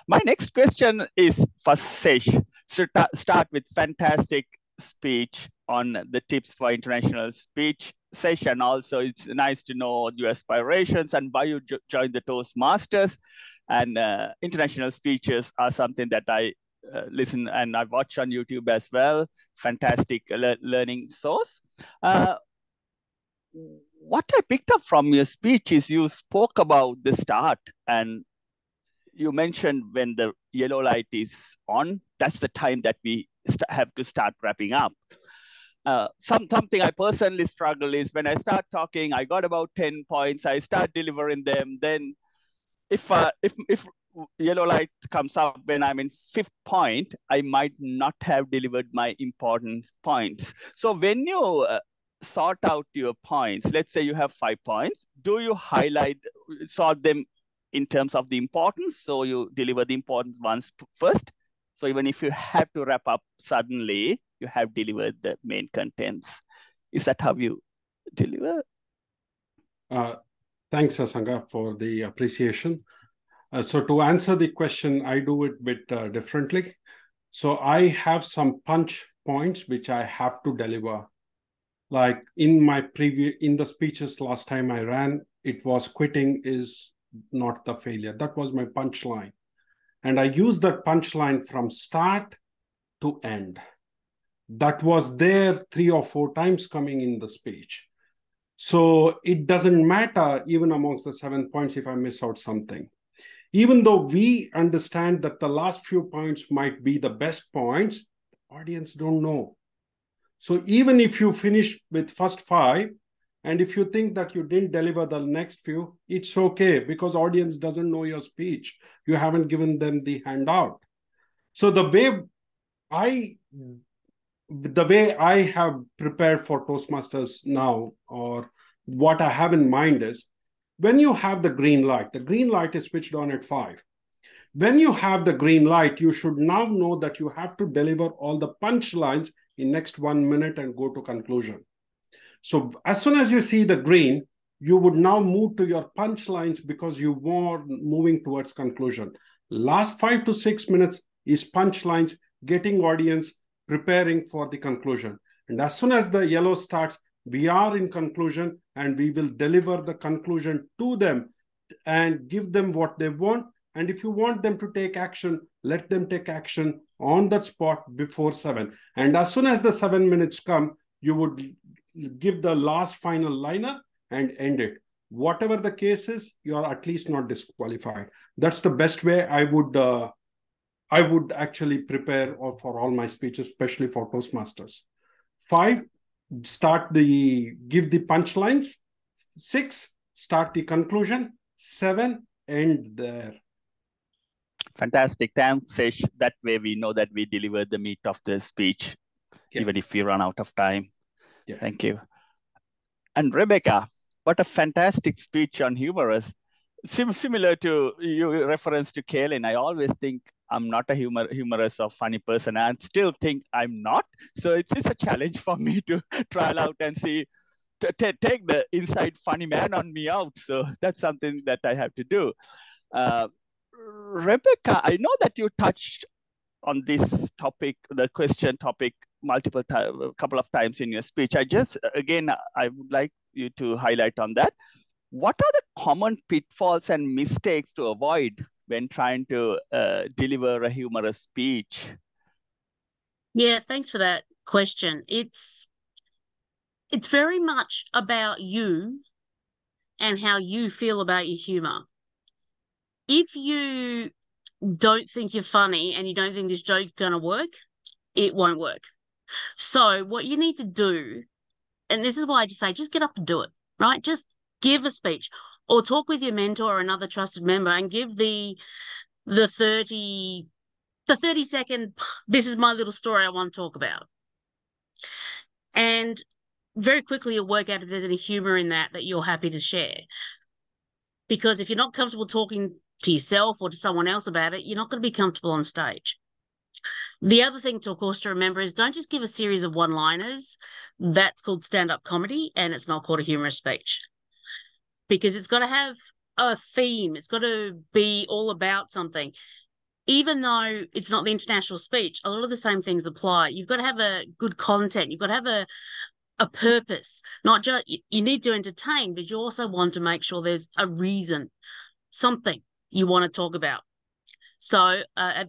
My next question is for Sesh. So start with fantastic speech on the tips for international speech session. Also, it's nice to know your aspirations and why you joined the Toastmasters. And international speeches are something that I listen and I watch on YouTube as well. Fantastic learning source. What I picked up from your speech is you spoke about the start and you mentioned when the yellow light is on, that's the time that we have to start wrapping up. Something I personally struggle is when I start talking, I got about 10 points, I start delivering them. Then if yellow light comes up when I'm in 5th point, I might not have delivered my important points. So when you sort out your points? Let's say you have 5 points. Do you sort them in terms of the importance? So you deliver the important ones first. So even if you have to wrap up suddenly, you have delivered the main contents. Is that how you deliver? Thanks, Asanga, for the appreciation. So to answer the question, I do it a bit differently. So I have some punch points which I have to deliver. Like in the speeches last time I ran, it was quitting is not the failure. That was my punchline. And I used that punchline from start to end. That was there 3 or 4 times coming in the speech. So it doesn't matter even amongst the 7 points if I miss out something. Even though we understand that the last few points might be the best points, the audience don't know. So even if you finish with first 5, and if you think that you didn't deliver the next few, it's okay because audience doesn't know your speech. You haven't given them the handout. So the way I have prepared for Toastmasters now, or what I have in mind is, when you have the green light is switched on at 5. When you have the green light, you should now know that you have to deliver all the punchlines in next 1 minute and go to conclusion. So as soon as you see the green, you would now move to your punchlines because you are moving towards conclusion. Last 5 to 6 minutes is punchlines, getting audience, preparing for the conclusion. And as soon as the yellow starts, we are in conclusion and we will deliver the conclusion to them and give them what they want. And if you want them to take action, let them take action on that spot before 7. And as soon as the 7 minutes come, you would give the last final liner and end it. Whatever the case is, you are at least not disqualified. That's the best way I would actually prepare for all my speeches, especially for Toastmasters. 5, give the punchlines. 6, start the conclusion. 7, end there. Fantastic. Thanks, Sesh. That way we know that we delivered the meat of the speech, even if we run out of time. Yeah. Thank you. And Rebecca, what a fantastic speech on humorous. Similar to your reference to Kaylin, I always think I'm not a humorous or funny person. I still think I'm not. So it's a challenge for me to trial out and see, take the inside funny man on me out. So that's something that I have to do. Rebecca, I know that you touched on this topic, the question topic, a couple of times in your speech. I would like you to highlight on that. What are the common pitfalls and mistakes to avoid when trying to deliver a humorous speech? Yeah, thanks for that question. It's very much about you and how you feel about your humor. If you don't think you're funny and you don't think this joke's going to work, it won't work. So what you need to do, and this is why I just say, just get up and do it, right? Just give a speech or talk with your mentor or another trusted member and give the 30-second, this is my little story I want to talk about. And very quickly you'll work out if there's any humor in that you're happy to share. Because if you're not comfortable talking to yourself or to someone else about it, you're not going to be comfortable on stage. The other thing, of course, to remember is don't just give a series of one-liners. That's called stand-up comedy, and it's not called a humorous speech. Because it's got to have a theme. It's got to be all about something. Even though it's not the international speech, a lot of the same things apply. You've got to have a good content. You've got to have a purpose. Not just, you need to entertain, but you also want to make sure there's a reason, something you want to talk about. So I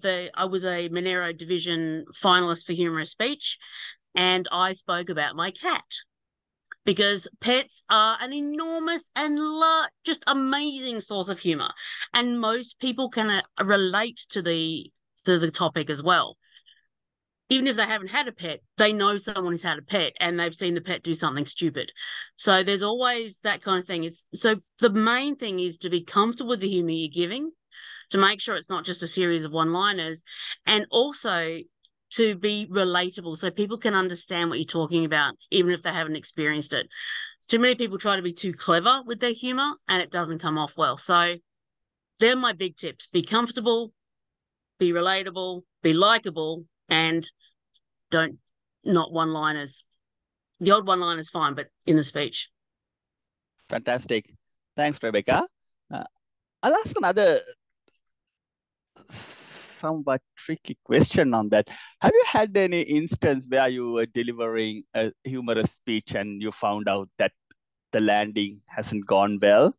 was a Monero Division finalist for humorous speech, and I spoke about my cat because pets are an enormous and just amazing source of humor, and most people can relate to the topic as well. Even if they haven't had a pet, they know someone who's had a pet and they've seen the pet do something stupid. So there's always that kind of thing. So the main thing is to be comfortable with the humor you're giving, to make sure it's not just a series of one-liners, and also to be relatable so people can understand what you're talking about, even if they haven't experienced it. Too many people try to be too clever with their humor and it doesn't come off well. So they're my big tips. Be comfortable, be relatable, be likable, and not one-liners. The odd one-liner is fine, but in the speech. Fantastic. Thanks, Rebecca. I'll ask another somewhat tricky question on that. Have you had any instance where you were delivering a humorous speech and you found out that the landing hasn't gone well?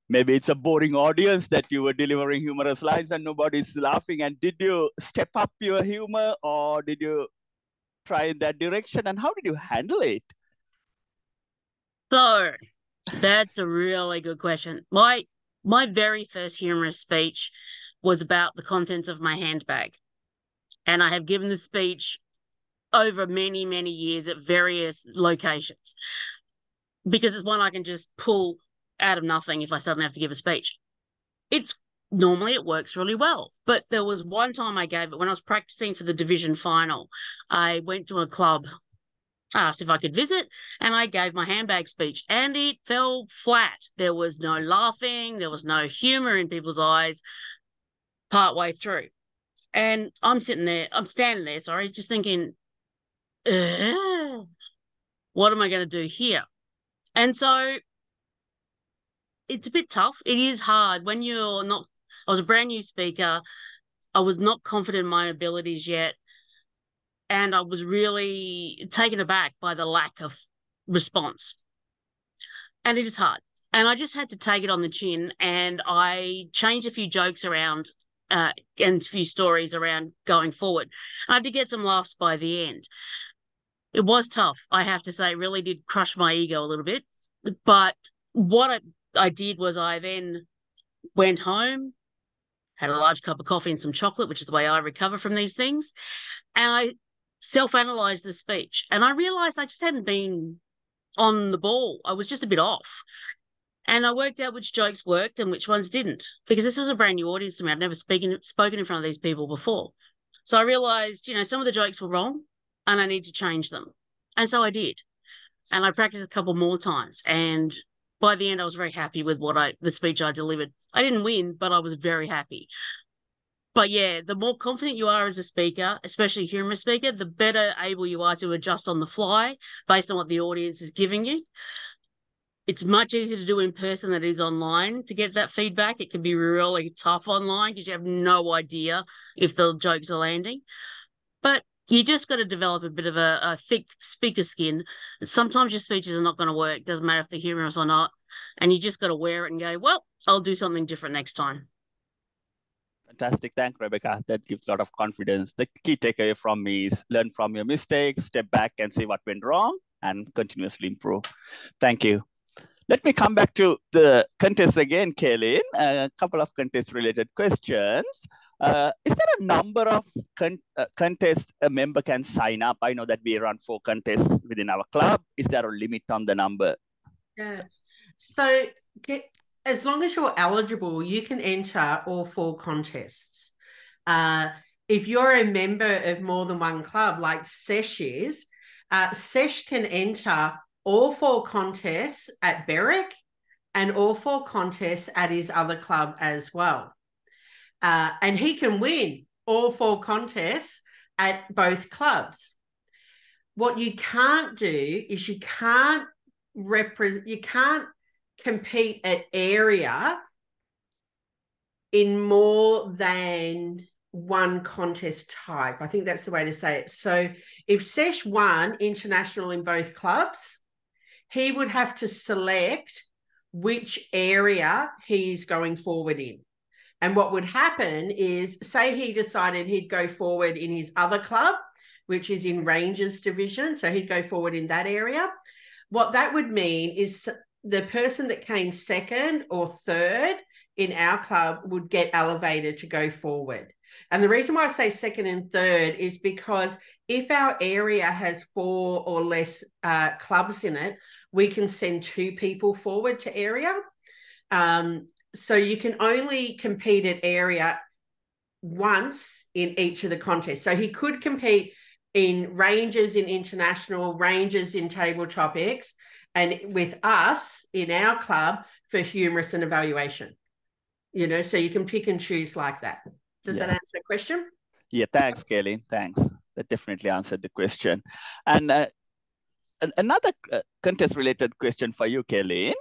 Maybe it's a boring audience that you were delivering humorous lines and nobody's laughing. And did you step up your humor or did you try in that direction? And how did you handle it? So that's a really good question. My very first humorous speech was about the contents of my handbag. And I have given the speech over many, many years at various locations because it's one I can just pull out of nothing if I suddenly have to give a speech. Normally it works really well. But there was one time I gave it when I was practicing for the division final. I went to a club, asked if I could visit, and I gave my handbag speech and it fell flat. There was no laughing. There was no humor in people's eyes partway through. And I'm standing there, just thinking, what am I going to do here? And so it's a bit tough. It is hard when you're not, I was a brand new speaker. I was not confident in my abilities yet. And I was really taken aback by the lack of response. And it is hard. And I just had to take it on the chin and I changed a few jokes around and a few stories around going forward. I did get some laughs by the end. It was tough, I have to say. It really did crush my ego a little bit. But what I did was I then went home, had a large cup of coffee and some chocolate, which is the way I recover from these things. And I self-analysed the speech. And I realised I just hadn't been on the ball. I was just a bit off. And I worked out which jokes worked and which ones didn't, because this was a brand new audience to me. I've never spoken in front of these people before. So I realised, some of the jokes were wrong and I need to change them. And so I did. And I practiced a couple more times. And by the end, I was very happy with the speech I delivered. I didn't win, but I was very happy. But yeah, the more confident you are as a speaker, especially a humorous speaker, the better able you are to adjust on the fly based on what the audience is giving you. It's much easier to do in person than it is online to get that feedback. It can be really tough online because you have no idea if the jokes are landing. But you just got to develop a bit of a thick speaker skin. Sometimes your speeches are not going to work. Doesn't matter if they're humorous or not. And you just got to wear it and go, well, I'll do something different next time. Fantastic. Thanks, Rebecca. That gives a lot of confidence. The key takeaway from me is learn from your mistakes, step back and see what went wrong and continuously improve. Thank you. Let me come back to the contest again, Kaylin. A couple of contest-related questions. Is there a number of contests a member can sign up? I know that we run 4 contests within our club. Is there a limit on the number? Yeah. So as long as you're eligible, you can enter all 4 contests. If you're a member of more than one club, like Sesh is, Sesh can enter all 4 contests at Berwick and all 4 contests at his other club as well. And he can win all 4 contests at both clubs. What you can't do is you can't compete at area in more than one contest type. I think that's the way to say it. So if Sesh won international in both clubs, he would have to select which area he's going forward in. And what would happen is, say he decided he'd go forward in his other club, which is in Rangers division, so he'd go forward in that area. What that would mean is the person that came second or third in our club would get elevated to go forward. And the reason why I say second and third is because if our area has 4 or less clubs in it, we can send 2 people forward to area. So you can only compete at area once in each of the contests. So he could compete in ranges in international, ranges in table topics, and with us in our club for humorous and evaluation. You know, so you can pick and choose like that. Does that answer the question? Yeah, thanks, Kaylin. Thanks. That definitely answered the question. And another contest-related question for you, Kaylin.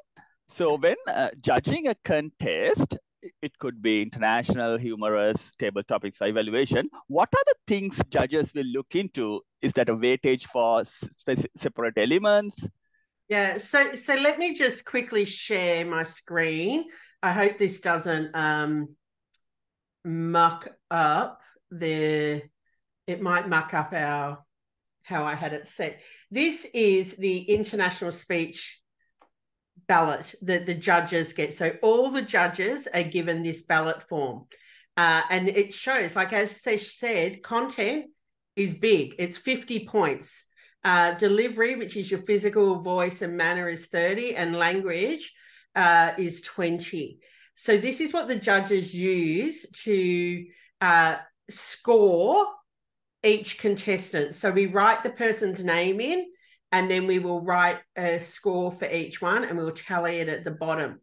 So when judging a contest, it could be international, humorous, table topics evaluation. What are the things judges will look into? Is that a weightage for separate elements? Yeah, so let me just quickly share my screen. I hope this doesn't muck up it might muck up how I had it set. This is the international speech ballot that the judges get. So all the judges are given this ballot form. And it shows, like as Sesh said, content is big. It's 50 points. Delivery, which is your physical voice and manner, is 30, and language is 20. So this is what the judges use to score each contestant. So we write the person's name in, and then we will write a score for each one, and we'll tally it at the bottom.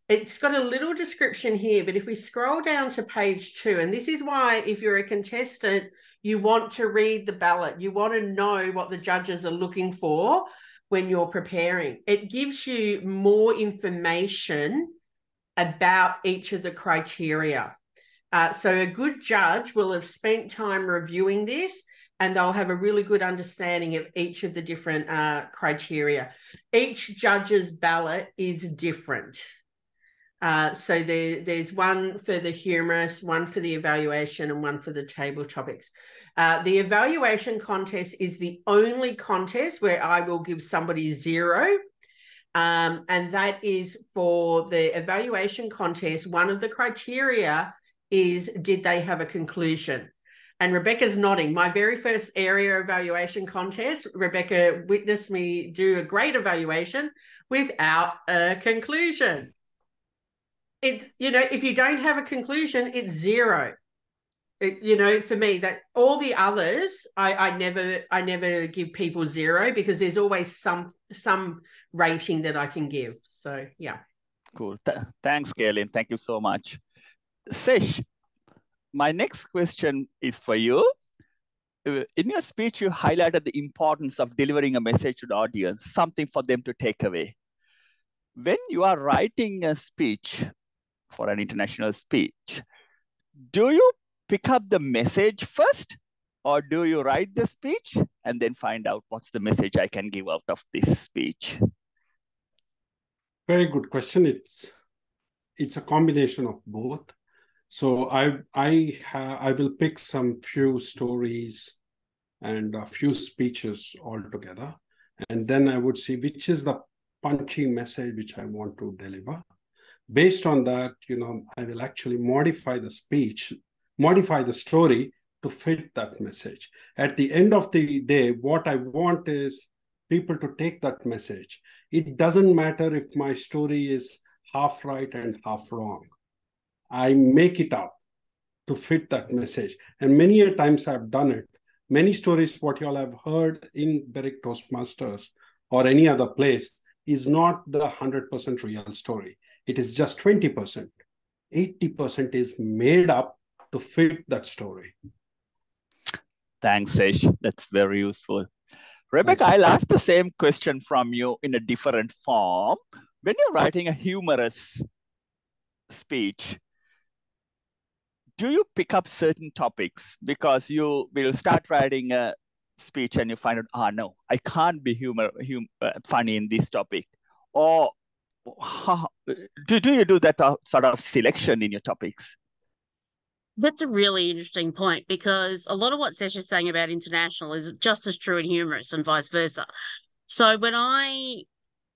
It's got a little description here, but if we scroll down to page 2, and this is why if you're a contestant, you want to read the ballot. You want to know what the judges are looking for when you're preparing. It gives you more information about each of the criteria. So a good judge will have spent time reviewing this, and they'll have a really good understanding of each of the different criteria. Each judge's ballot is different. So there's one for the humorous, one for the evaluation, and one for the table topics. The evaluation contest is the only contest where I will give somebody 0. And that is for the evaluation contest. One of the criteria is, did they have a conclusion? And Rebecca's nodding. My very first area evaluation contest, Rebecca witnessed me do a great evaluation without a conclusion. It's, you know, if you don't have a conclusion, it's 0. You know, for me, that all the others, I never give people 0, because there's always some rating that I can give. So yeah. Cool. Thanks, Kaylin. Thank you so much. Sesh, my next question is for you. In your speech, you highlighted the importance of delivering a message to the audience, something for them to take away. When you are writing a speech for an international speech, do you pick up the message first, or do you write the speech and then find out what's the message I can give out of this speech? Very good question. It's a combination of both. So I will pick some few stories and a few speeches all together, and then I would see which is the punchy message which I want to deliver. Based on that, you know, I will actually modify the speech, modify the story to fit that message. At the end of the day, what I want is people to take that message. It doesn't matter if my story is half right and half wrong. I make it up to fit that message. And many a times I've done it. Many stories, what you all have heard in Berwick Toastmasters or any other place, is not the 100% real story. It is just 20%. 80% is made up to fit that story. Thanks, Sesh. That's very useful. Rebecca, I'll ask the same question from you in a different form. When you're writing a humorous speech, do you pick up certain topics? Because you will start writing a speech and you find out, no, I can't be funny in this topic. Or do you do that sort of selection in your topics? That's a really interesting point, because a lot of what Sesh is saying about international is just as true in humorous and vice versa. So when I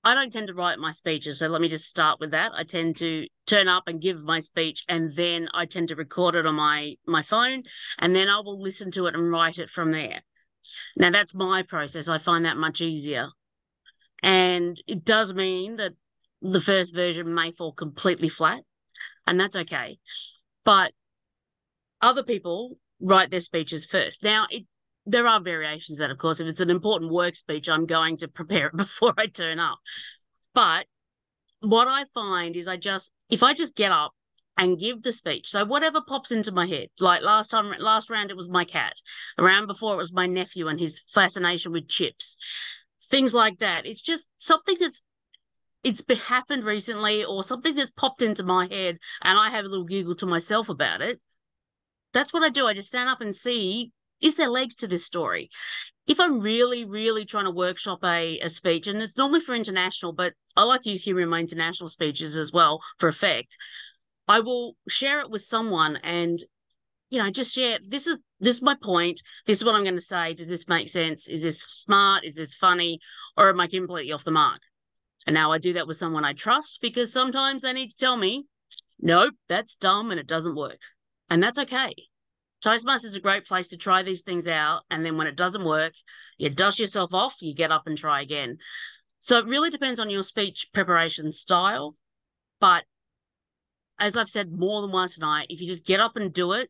don't tend to write my speeches, so let me just start with that. I tend to turn up and give my speech, and then I tend to record it on my phone, and then I will listen to it and write it from there. Now, that's my process. I find that much easier. And it does mean that the first version may fall completely flat, and that's okay. But other people write their speeches first. Now, there are variations that, of course, if it's an important work speech, I'm going to prepare it before I turn up. But what I find is if I just get up and give the speech, so whatever pops into my head, like last round it was my cat, the round before it was my nephew and his fascination with chips, things like that. It's just something it's happened recently or something that's popped into my head and I have a little giggle to myself about it. That's what I do. I just stand up and see, is there legs to this story? If I'm really, really trying to workshop a speech, and it's normally for international, but I like to use humor in my international speeches as well for effect, I will share it with someone and, just share, this is my point. This is what I'm going to say. Does this make sense? Is this smart? Is this funny? Or am I completely off the mark? And now I do that with someone I trust because sometimes they need to tell me, nope, that's dumb and it doesn't work. And that's okay. Toastmasters is a great place to try these things out. And then when it doesn't work, you dust yourself off, you get up and try again. So it really depends on your speech preparation style. But as I've said more than once tonight, if you just get up and do it,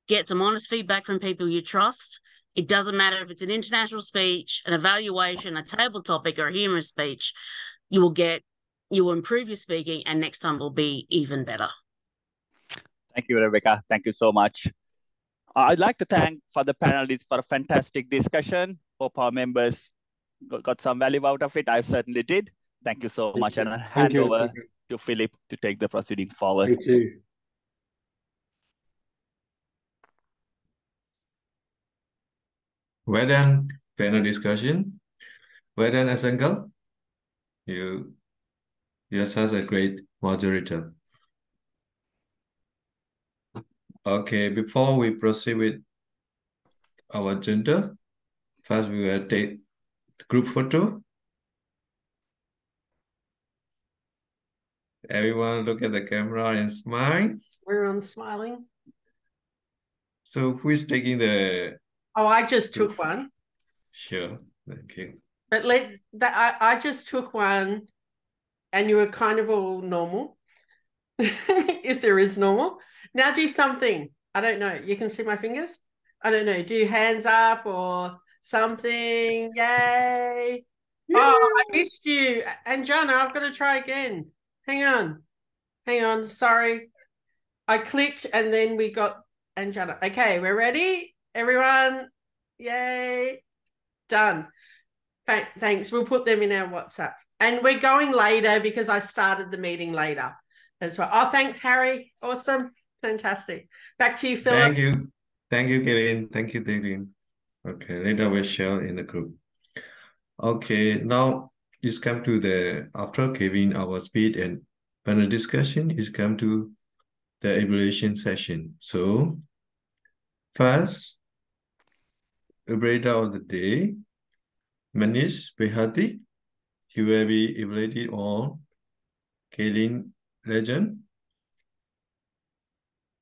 get some honest feedback from people you trust. It doesn't matter if it's an international speech, an evaluation, a table topic, or a humorous speech, you will improve your speaking, and next time will be even better. Thank you, Rebecca. Thank you so much. I'd like to thank for the panelists for a fantastic discussion. Hope our members got some value out of it. I certainly did. Thank you so much. And I'll hand over to Philip to take the proceedings forward. Thank you. Well done, panel discussion. Well done, Asangal. You're such a great moderator. Okay, before we proceed with our agenda, first we will take the group photo. Everyone look at the camera and smile. Everyone's smiling. So who is taking the... Oh, I just took one. Sure, okay. But I just took one and you were kind of all normal, if there is normal. Now do something. I don't know. You can see my fingers? I don't know. Do hands up or something. Yay. Yay. Oh, I missed you. And Jana, I've got to try again. Hang on. Sorry. I clicked and then we got Anjana. Okay, we're ready? Everyone? Yay. Done. Thanks. We'll put them in our WhatsApp. And we're going later because I started the meeting later as well. Oh, thanks, Harry. Awesome. Fantastic. Back to you, Philip. Thank you. Thank you, Kevin. Thank you, David. Okay, later we'll share in the group. Okay, now it's come to the, after Kevin, our speed and panel discussion, it's come to the evaluation session. So, first, evaluator of the day, Manish Behati. He will be evaluated on Kaylin Legend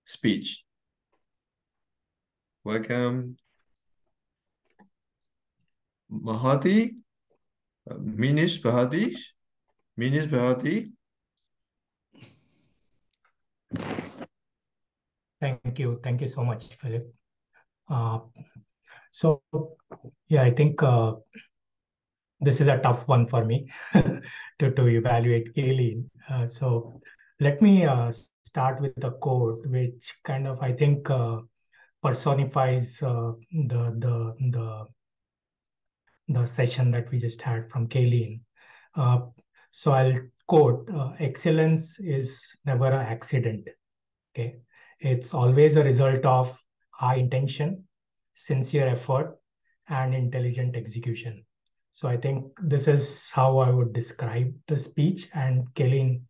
speech. Welcome, Mahati, Manish Behati. Manish Behati. Thank you so much, Philip. So, yeah, I think this is a tough one for me to evaluate Kaylin. So let me start with the quote, which kind of, I think, personifies the session that we just had from Kaylin. So I'll quote, excellence is never an accident. Okay, it's always a result of high intention, sincere effort, and intelligent execution. So I think this is how I would describe the speech. And Kaylin,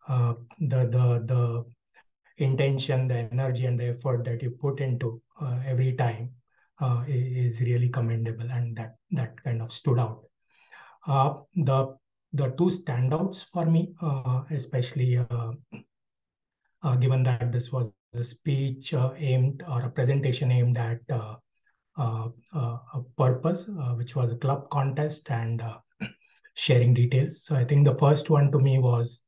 the intention, the energy, and the effort that you put into every time is really commendable, and that kind of stood out. The two standouts for me, especially given that this was a speech aimed, or a presentation aimed at a purpose, which was a club contest and sharing details. So I think the first one to me was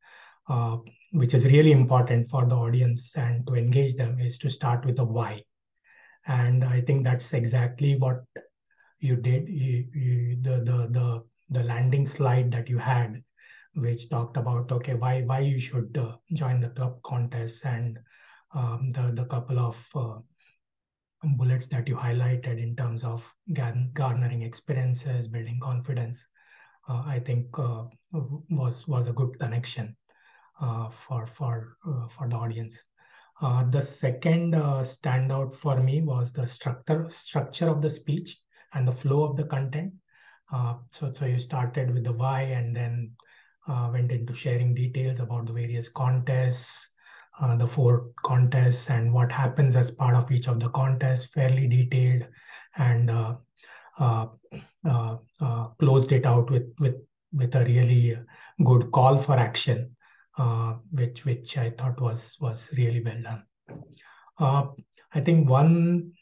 which is really important for the audience and to engage them, is to start with a why. And I think that's exactly what you did. The landing slide that you had, which talked about, okay, why you should join the club contest, and the couple of bullets that you highlighted in terms of garnering experiences, building confidence, I think was a good connection for the audience. The second standout for me was the structure of the speech and the flow of the content. So you started with the why, and then went into sharing details about the various contests, the 4 contests, and what happens as part of each of the contests, fairly detailed, and closed it out with a really good call for action, which I thought was really well done. I think one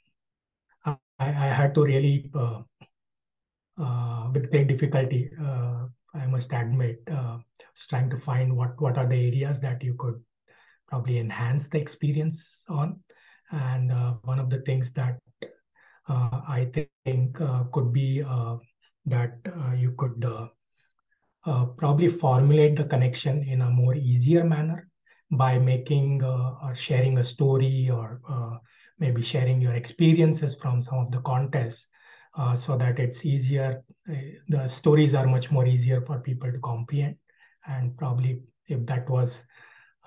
I had to really with great difficulty, I must admit, was trying to find what are the areas that you could probably enhance the experience on. And one of the things that I think could be that you could probably formulate the connection in a more easier manner by making or sharing a story, or maybe sharing your experiences from some of the contests, so that it's easier. The stories are much more easier for people to comprehend. And probably if that was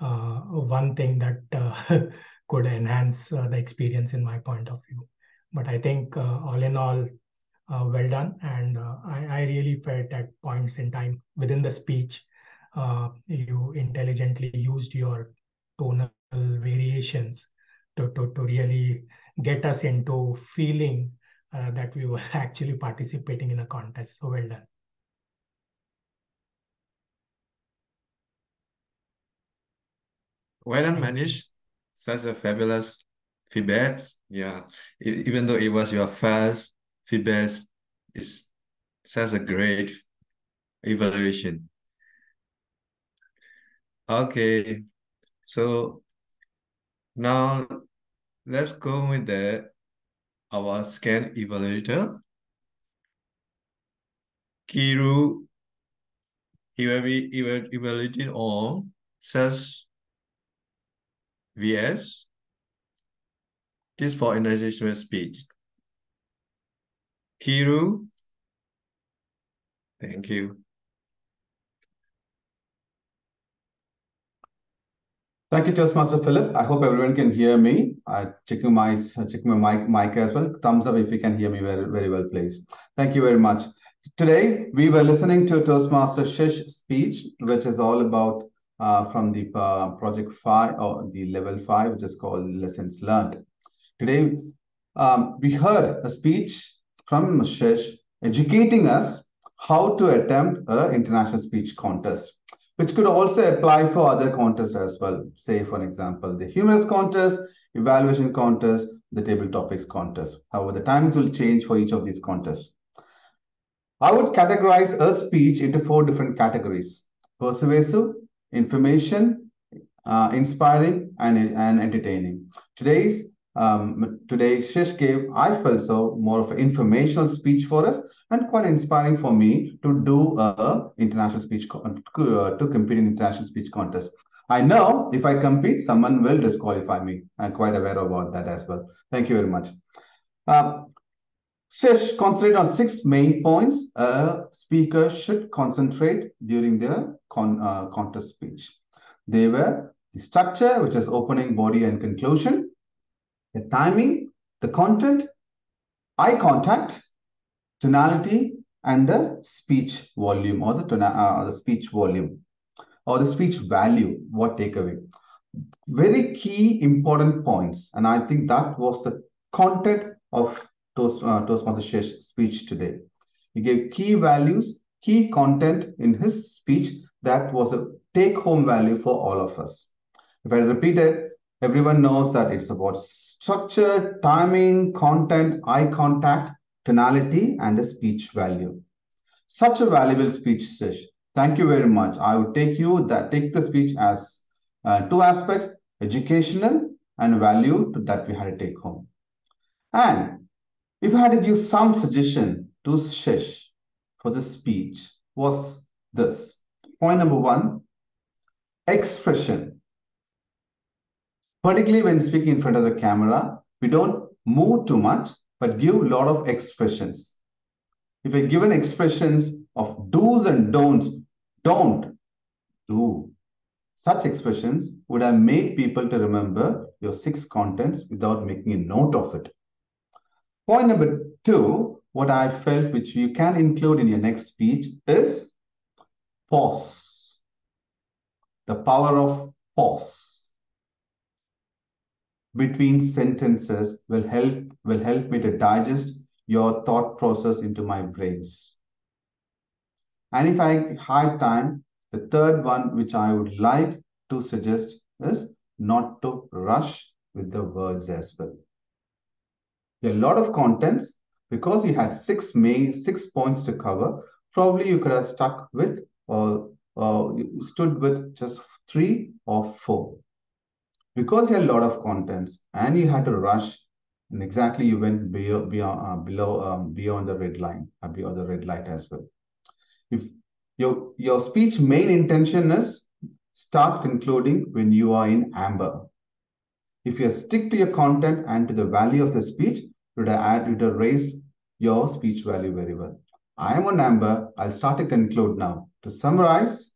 one thing that could enhance the experience in my point of view. But I think all in all, well done. And I really felt at points in time within the speech, you intelligently used your tonal variations to really get us into feeling that we were actually participating in a contest. So well done. Well done, Manish. Such a fabulous feedback. Yeah, even though it was your first feedback, it's such a great evaluation. Okay, so now let's go with our second evaluator, Kiru. He will be evaluating on SAS VS. This for organizational speech. Kiru, thank you. Thank you, Toastmaster Philip. I hope everyone can hear me. Checking my mic as well. Thumbs up if you can hear me very, very well, please. Thank you very much. Today, we were listening to Toastmaster Shish speech, which is all about from the project 5 or the level 5, which is called Lessons Learned. Today, we heard a speech from Shish educating us how to attempt an international speech contest, which could also apply for other contests as well. Say, for example, the humorous contest, evaluation contest, the table topics contest. However, the times will change for each of these contests. I would categorize a speech into 4 different categories: persuasive, information, inspiring, and entertaining. Today, Shish gave, I felt so, more of an informational speech for us, and quite inspiring for me to do a international speech to compete in international speech contest. I know if I compete, someone will disqualify me. I'm quite aware about that as well. Thank you very much. Shish concentrated on 6 main points a speaker should concentrate during their contest speech. They were the structure, which is opening, body, and conclusion; the timing, the content, eye contact, tonality, and the speech volume, or the speech volume, or the speech value, what takeaway. Very key important points, and I think that was the content of Toastmaster Shish's speech today. He gave key values, key content in his speech that was a take-home value for all of us. If I repeat it, everyone knows that it's about structure, timing, content, eye contact, tonality, and the speech value. Such a valuable speech, Shish. Thank you very much. I would take the speech as two aspects, educational and value that we had to take home. And if I had to give some suggestion to Shish for this speech was this. Point number one, expression. Particularly when speaking in front of the camera, we don't move too much, but give a lot of expressions. If I given expressions of do's and don'ts, don't do. Such expressions would have made people to remember your 6 contents without making a note of it. Point number 2, what I felt which you can include in your next speech is pause. The power of pause between sentences will help me to digest your thought process into my brains. And if I had time, the third one which I would like to suggest is not to rush with the words as well. There are a lot of contents. Because you had 6 points to cover, probably you could have stuck with or stood with just 3 or 4. Because you had a lot of contents and you had to rush, and exactly you went beyond the red line, or beyond the red light as well. If your speech main intention is start concluding when you are in amber. If you stick to your content and to the value of the speech, it would raise your speech value very well. I am on amber. I'll start to conclude now. To summarize,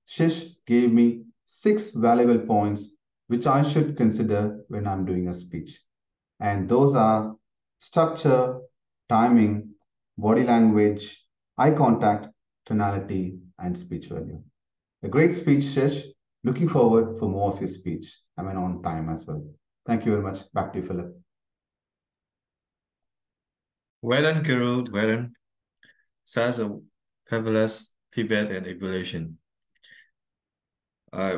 Shish gave me 6 valuable points which I should consider when I'm doing a speech. And those are structure, timing, body language, eye contact, tonality, and speech value. A great speech, Shish. Looking forward for more of your speech. I'm on time as well. Thank you very much. Back to you, Philip. Well done, Carol. Well done. Such a fabulous feedback and evaluation.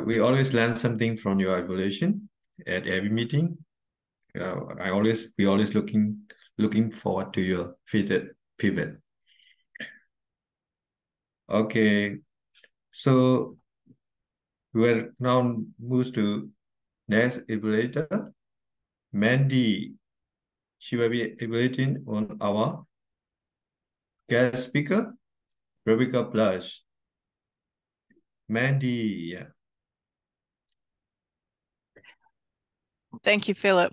We always learn something from your evaluation at every meeting. We always looking forward to your feedback. Okay, so we'll now move to next evaluator, Mandy. She will be evaluating on our guest speaker, Rebecca Blush. Mandy, yeah. Thank you, Philip.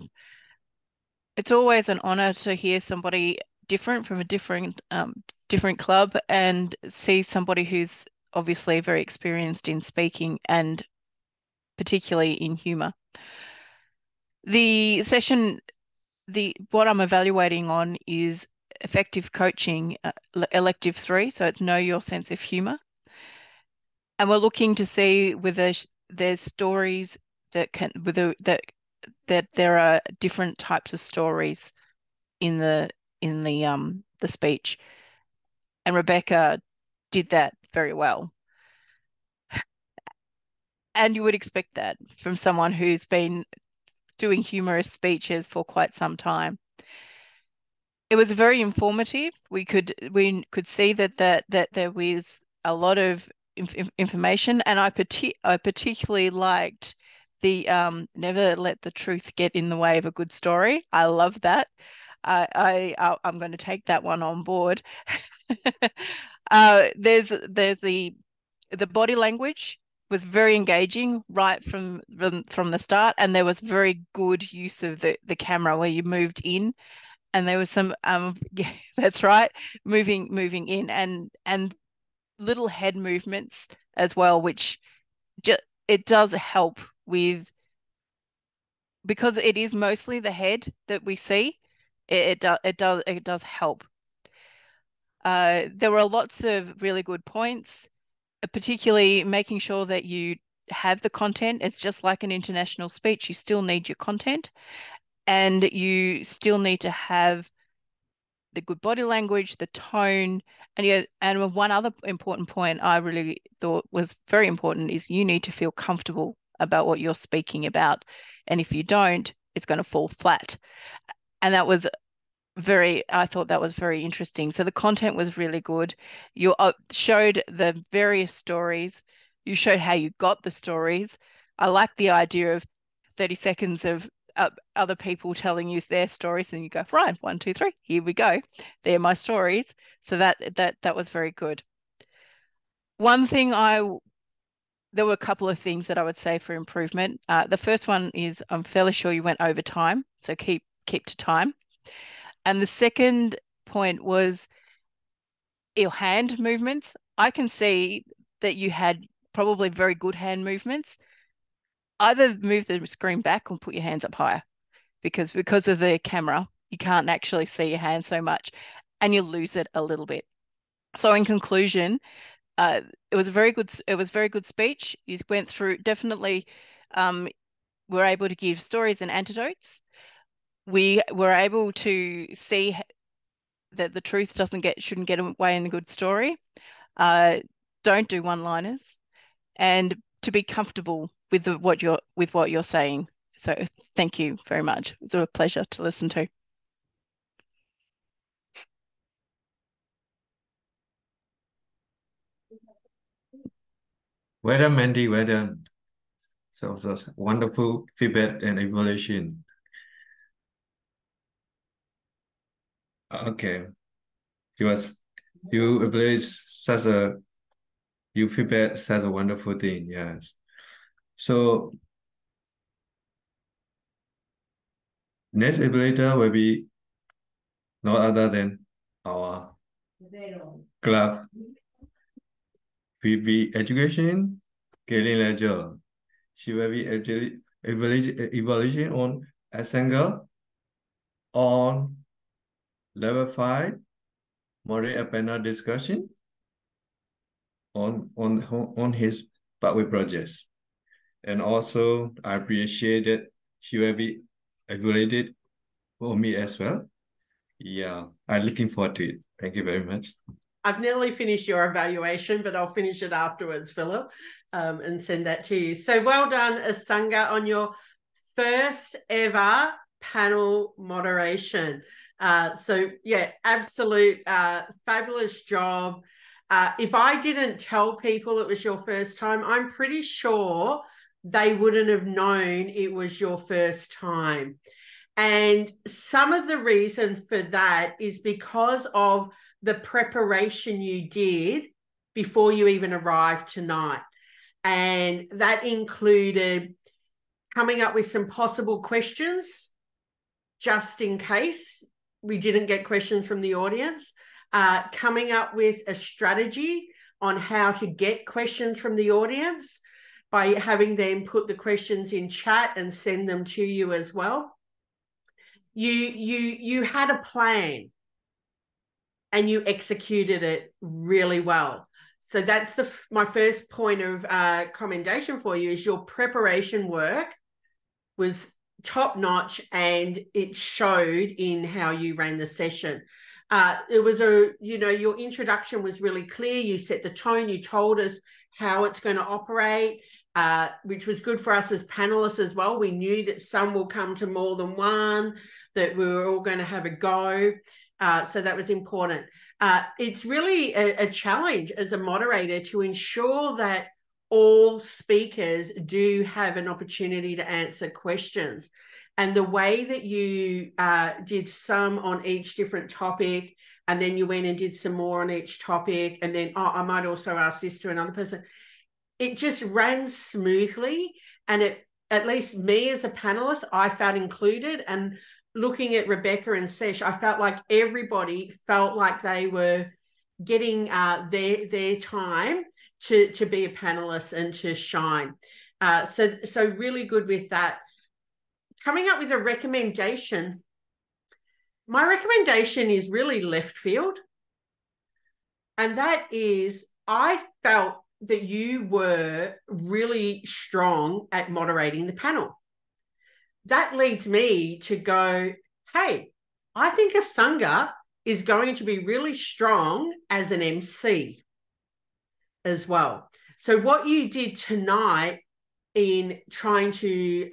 It's always an honor to hear somebody different from a different club and see somebody who's obviously very experienced in speaking and particularly in humor. The session, what I'm evaluating on is effective coaching, elective 3. So it's know your sense of humor. And we're looking to see whether there's stories that there are different types of stories in the speech. And Rebecca did that very well. And you would expect that from someone who's been doing humorous speeches for quite some time. It was very informative. We could see that there was a lot of information, and I particularly liked the never let the truth get in the way of a good story. I love that. I'm going to take that one on board. There's the body language was very engaging right from the start, and there was very good use of the camera where you moved in, and there was some yeah, that's right, moving in and little head movements as well, which it does help with, because it is mostly the head that we see. It does help. There were lots of really good points, particularly making sure that you have the content. It's just like an international speech. You still need your content, and you still need to have the good body language, the tone, and one other important point I really thought was very important is you need to feel comfortable about what you're speaking about. And if you don't, it's going to fall flat. And that was I thought that was very interesting. So the content was really good. You showed the various stories. You showed how you got the stories. I like the idea of 30 seconds of other people telling you their stories, and you go, right, 1, 2, 3, here we go. They're my stories. So that was very good. One thing there were a couple of things that I would say for improvement. The first one is I'm fairly sure you went over time, so keep to time. And the second point was your hand movements. I can see that you had probably very good hand movements. Either move the screen back or put your hands up higher, because of the camera, you can't actually see your hand so much and you lose it a little bit. So in conclusion, it was a very good speech. You went through, definitely were able to give stories and anecdotes. We were able to see that the truth shouldn't get away in a good story. Don't do one-liners, and to be comfortable with what you're saying. So thank you very much. It was a pleasure to listen to. Well done, Mandy. Well done. So wonderful feedback and evaluation. Okay. You feedback such a wonderful thing. Yes. So next evaluator will be no other than our club VP Education, Kaylin Ledger. She will be evaluation on Asanga on level 5, moderate a panel discussion on his pathway projects. And also, I appreciate that she will be evaluated for me as well. Yeah, I'm looking forward to it. Thank you very much. I've nearly finished your evaluation, but I'll finish it afterwards, Philip, and send that to you. So well done, Asanga, on your first ever panel moderation. So yeah, absolute fabulous job. If I didn't tell people it was your first time, I'm pretty sure they wouldn't have known it was your first time. And some of the reason for that is because of the preparation you did before you even arrived tonight. And that included coming up with some possible questions, just in case we didn't get questions from the audience, coming up with a strategy on how to get questions from the audience by having them put the questions in chat and send them to you as well. You had a plan and you executed it really well. So that's my first point of commendation for you, is your preparation work was top notch and it showed in how you ran the session. It was your introduction was really clear. You set the tone, you told us how it's going to operate, which was good for us as panelists as well. We knew that some will come to more than one, that we were all going to have a go. So that was important. It's really a challenge as a moderator to ensure that all speakers do have an opportunity to answer questions. And the way that you did some on each different topic, and then you went and did some more on each topic, and then, I might also ask this to another person. It just ran smoothly. And at least me as a panelist, I felt included. And looking at Rebecca and Sesh, I felt like everybody felt like they were getting their time to be a panelist and to shine. So really good with that. Coming up with a recommendation. My recommendation is really left field. And that is, I felt that you were really strong at moderating the panel. That leads me to go, hey, I think Asanga is going to be really strong as an MC as well. So what you did tonight in trying to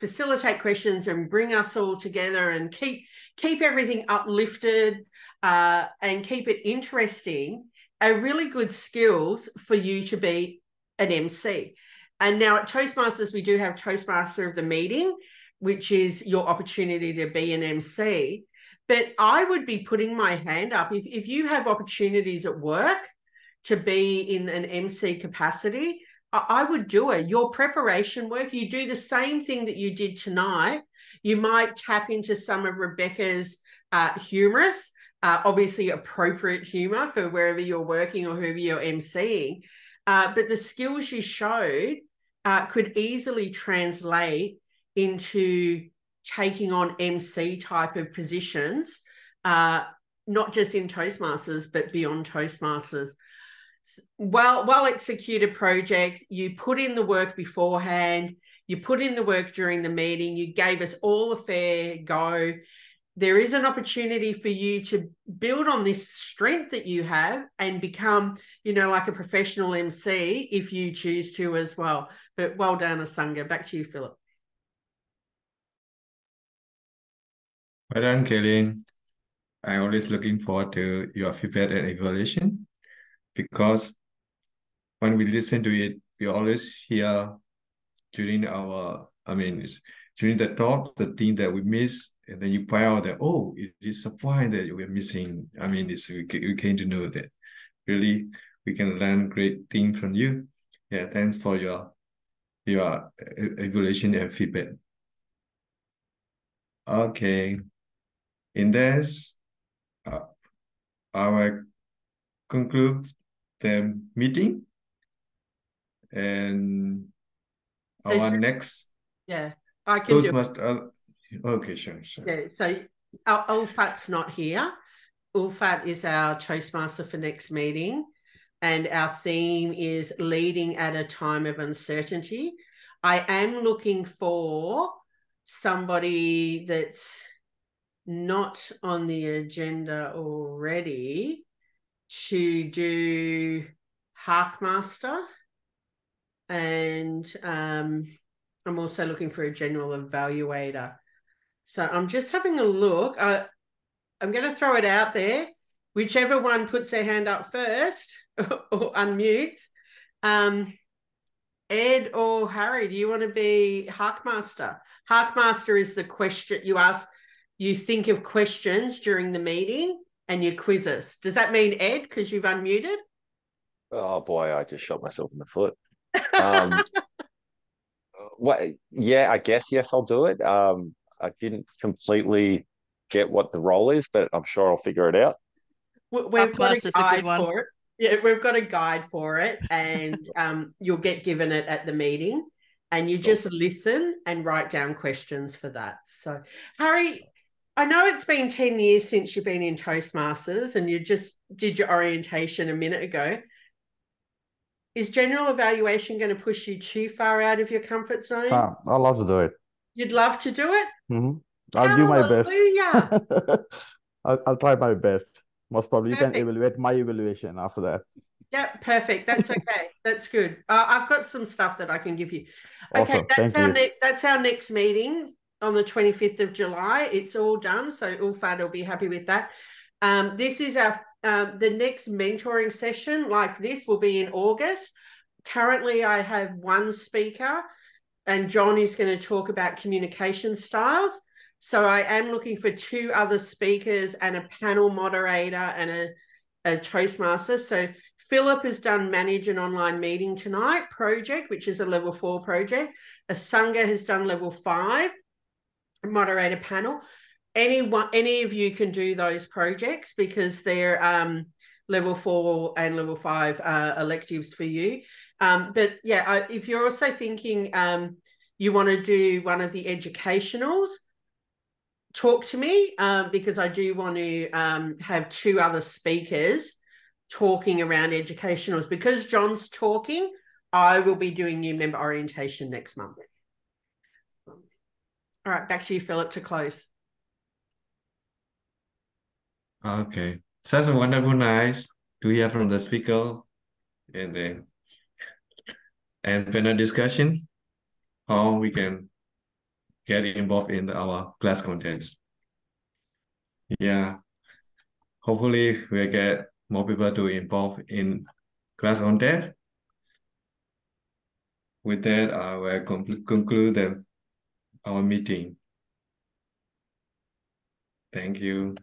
facilitate questions and bring us all together and keep everything uplifted and keep it interesting are really good skills for you to be an MC. And now at Toastmasters, we do have Toastmaster of the meeting, which is your opportunity to be an MC. But I would be putting my hand up if you have opportunities at work to be in an MC capacity. I would do it. Your preparation work, you do the same thing that you did tonight. You might tap into some of Rebecca's humorous, obviously appropriate humor for wherever you're working or whoever you're MCing. But the skills you showed could easily translate into taking on MC type of positions, not just in Toastmasters, but beyond Toastmasters. Well-executed project. You put in the work beforehand. You put in the work during the meeting. You gave us all a fair go. There is an opportunity for you to build on this strength that you have and become, like a professional MC if you choose to as well. But well done, Asanga. Back to you, Philip. Well done, Kaylin. I'm always looking forward to your feedback and evaluation, because when we listen to it, we always hear during the talk, the thing that we miss, and then you point out that, oh, it is a point that we're missing. We came to know that really we can learn great things from you. Yeah, thanks for your evaluation and feedback. Okay, in this, I will conclude the meeting, and our next I can do it. Okay, sure. Yeah, so Ulfat's not here. Ulfat is our Toastmaster for next meeting, and our theme is leading at a time of uncertainty. I am looking for somebody that's not on the agenda already to do Harkmaster, and I'm also looking for a general evaluator. So I'm just having a look. I'm going to throw it out there. Whichever one puts their hand up first or unmutes. Ed or Harry, do you want to be Harkmaster? Harkmaster is the question you ask. You think of questions during the meeting and you quiz us. Does that mean Ed, because you've unmuted? Oh boy, I just shot myself in the foot. Yeah, I guess yes, I'll do it. I didn't completely get what the role is, but I'm sure I'll figure it out. We've got a guide for it. Yeah, we've got a guide for it, and you'll get given it at the meeting, and you just listen and write down questions for that. So, Harry, I know it's been 10 years since you've been in Toastmasters, and you just did your orientation a minute ago. Is general evaluation going to push you too far out of your comfort zone? I'd love to do it. You'd love to do it? Mm-hmm. I'll do my best. Hallelujah. I'll try my best. Most probably Perfect. You can evaluate my evaluation after that. Yeah, perfect. That's okay. That's good. I've got some stuff that I can give you. Okay, awesome. That's our next meeting on the 25th of July. It's all done, so Ulfat will be happy with that. This is our the next mentoring session like this will be in August. Currently, I have one speaker, and John is going to talk about communication styles. So I am looking for 2 other speakers and a panel moderator and a Toastmaster. So Philip has done Manage an Online Meeting Tonight project, which is a level 4 project. Asanga has done level 5, moderator panel. Any of you can do those projects because they're level 4 and level 5 electives for you. But yeah, if you're also thinking you want to do one of the educationals, talk to me because I do want to have 2 other speakers talking around educationals. Because John's talking, I will be doing new member orientation next month. All right, back to you, Philip, to close. Okay, such a wonderful night to hear from the speaker and panel discussion. how we can get involved in our class content. Yeah, hopefully we'll get more people to involve in class content. With that, I will conclude our meeting. Thank you.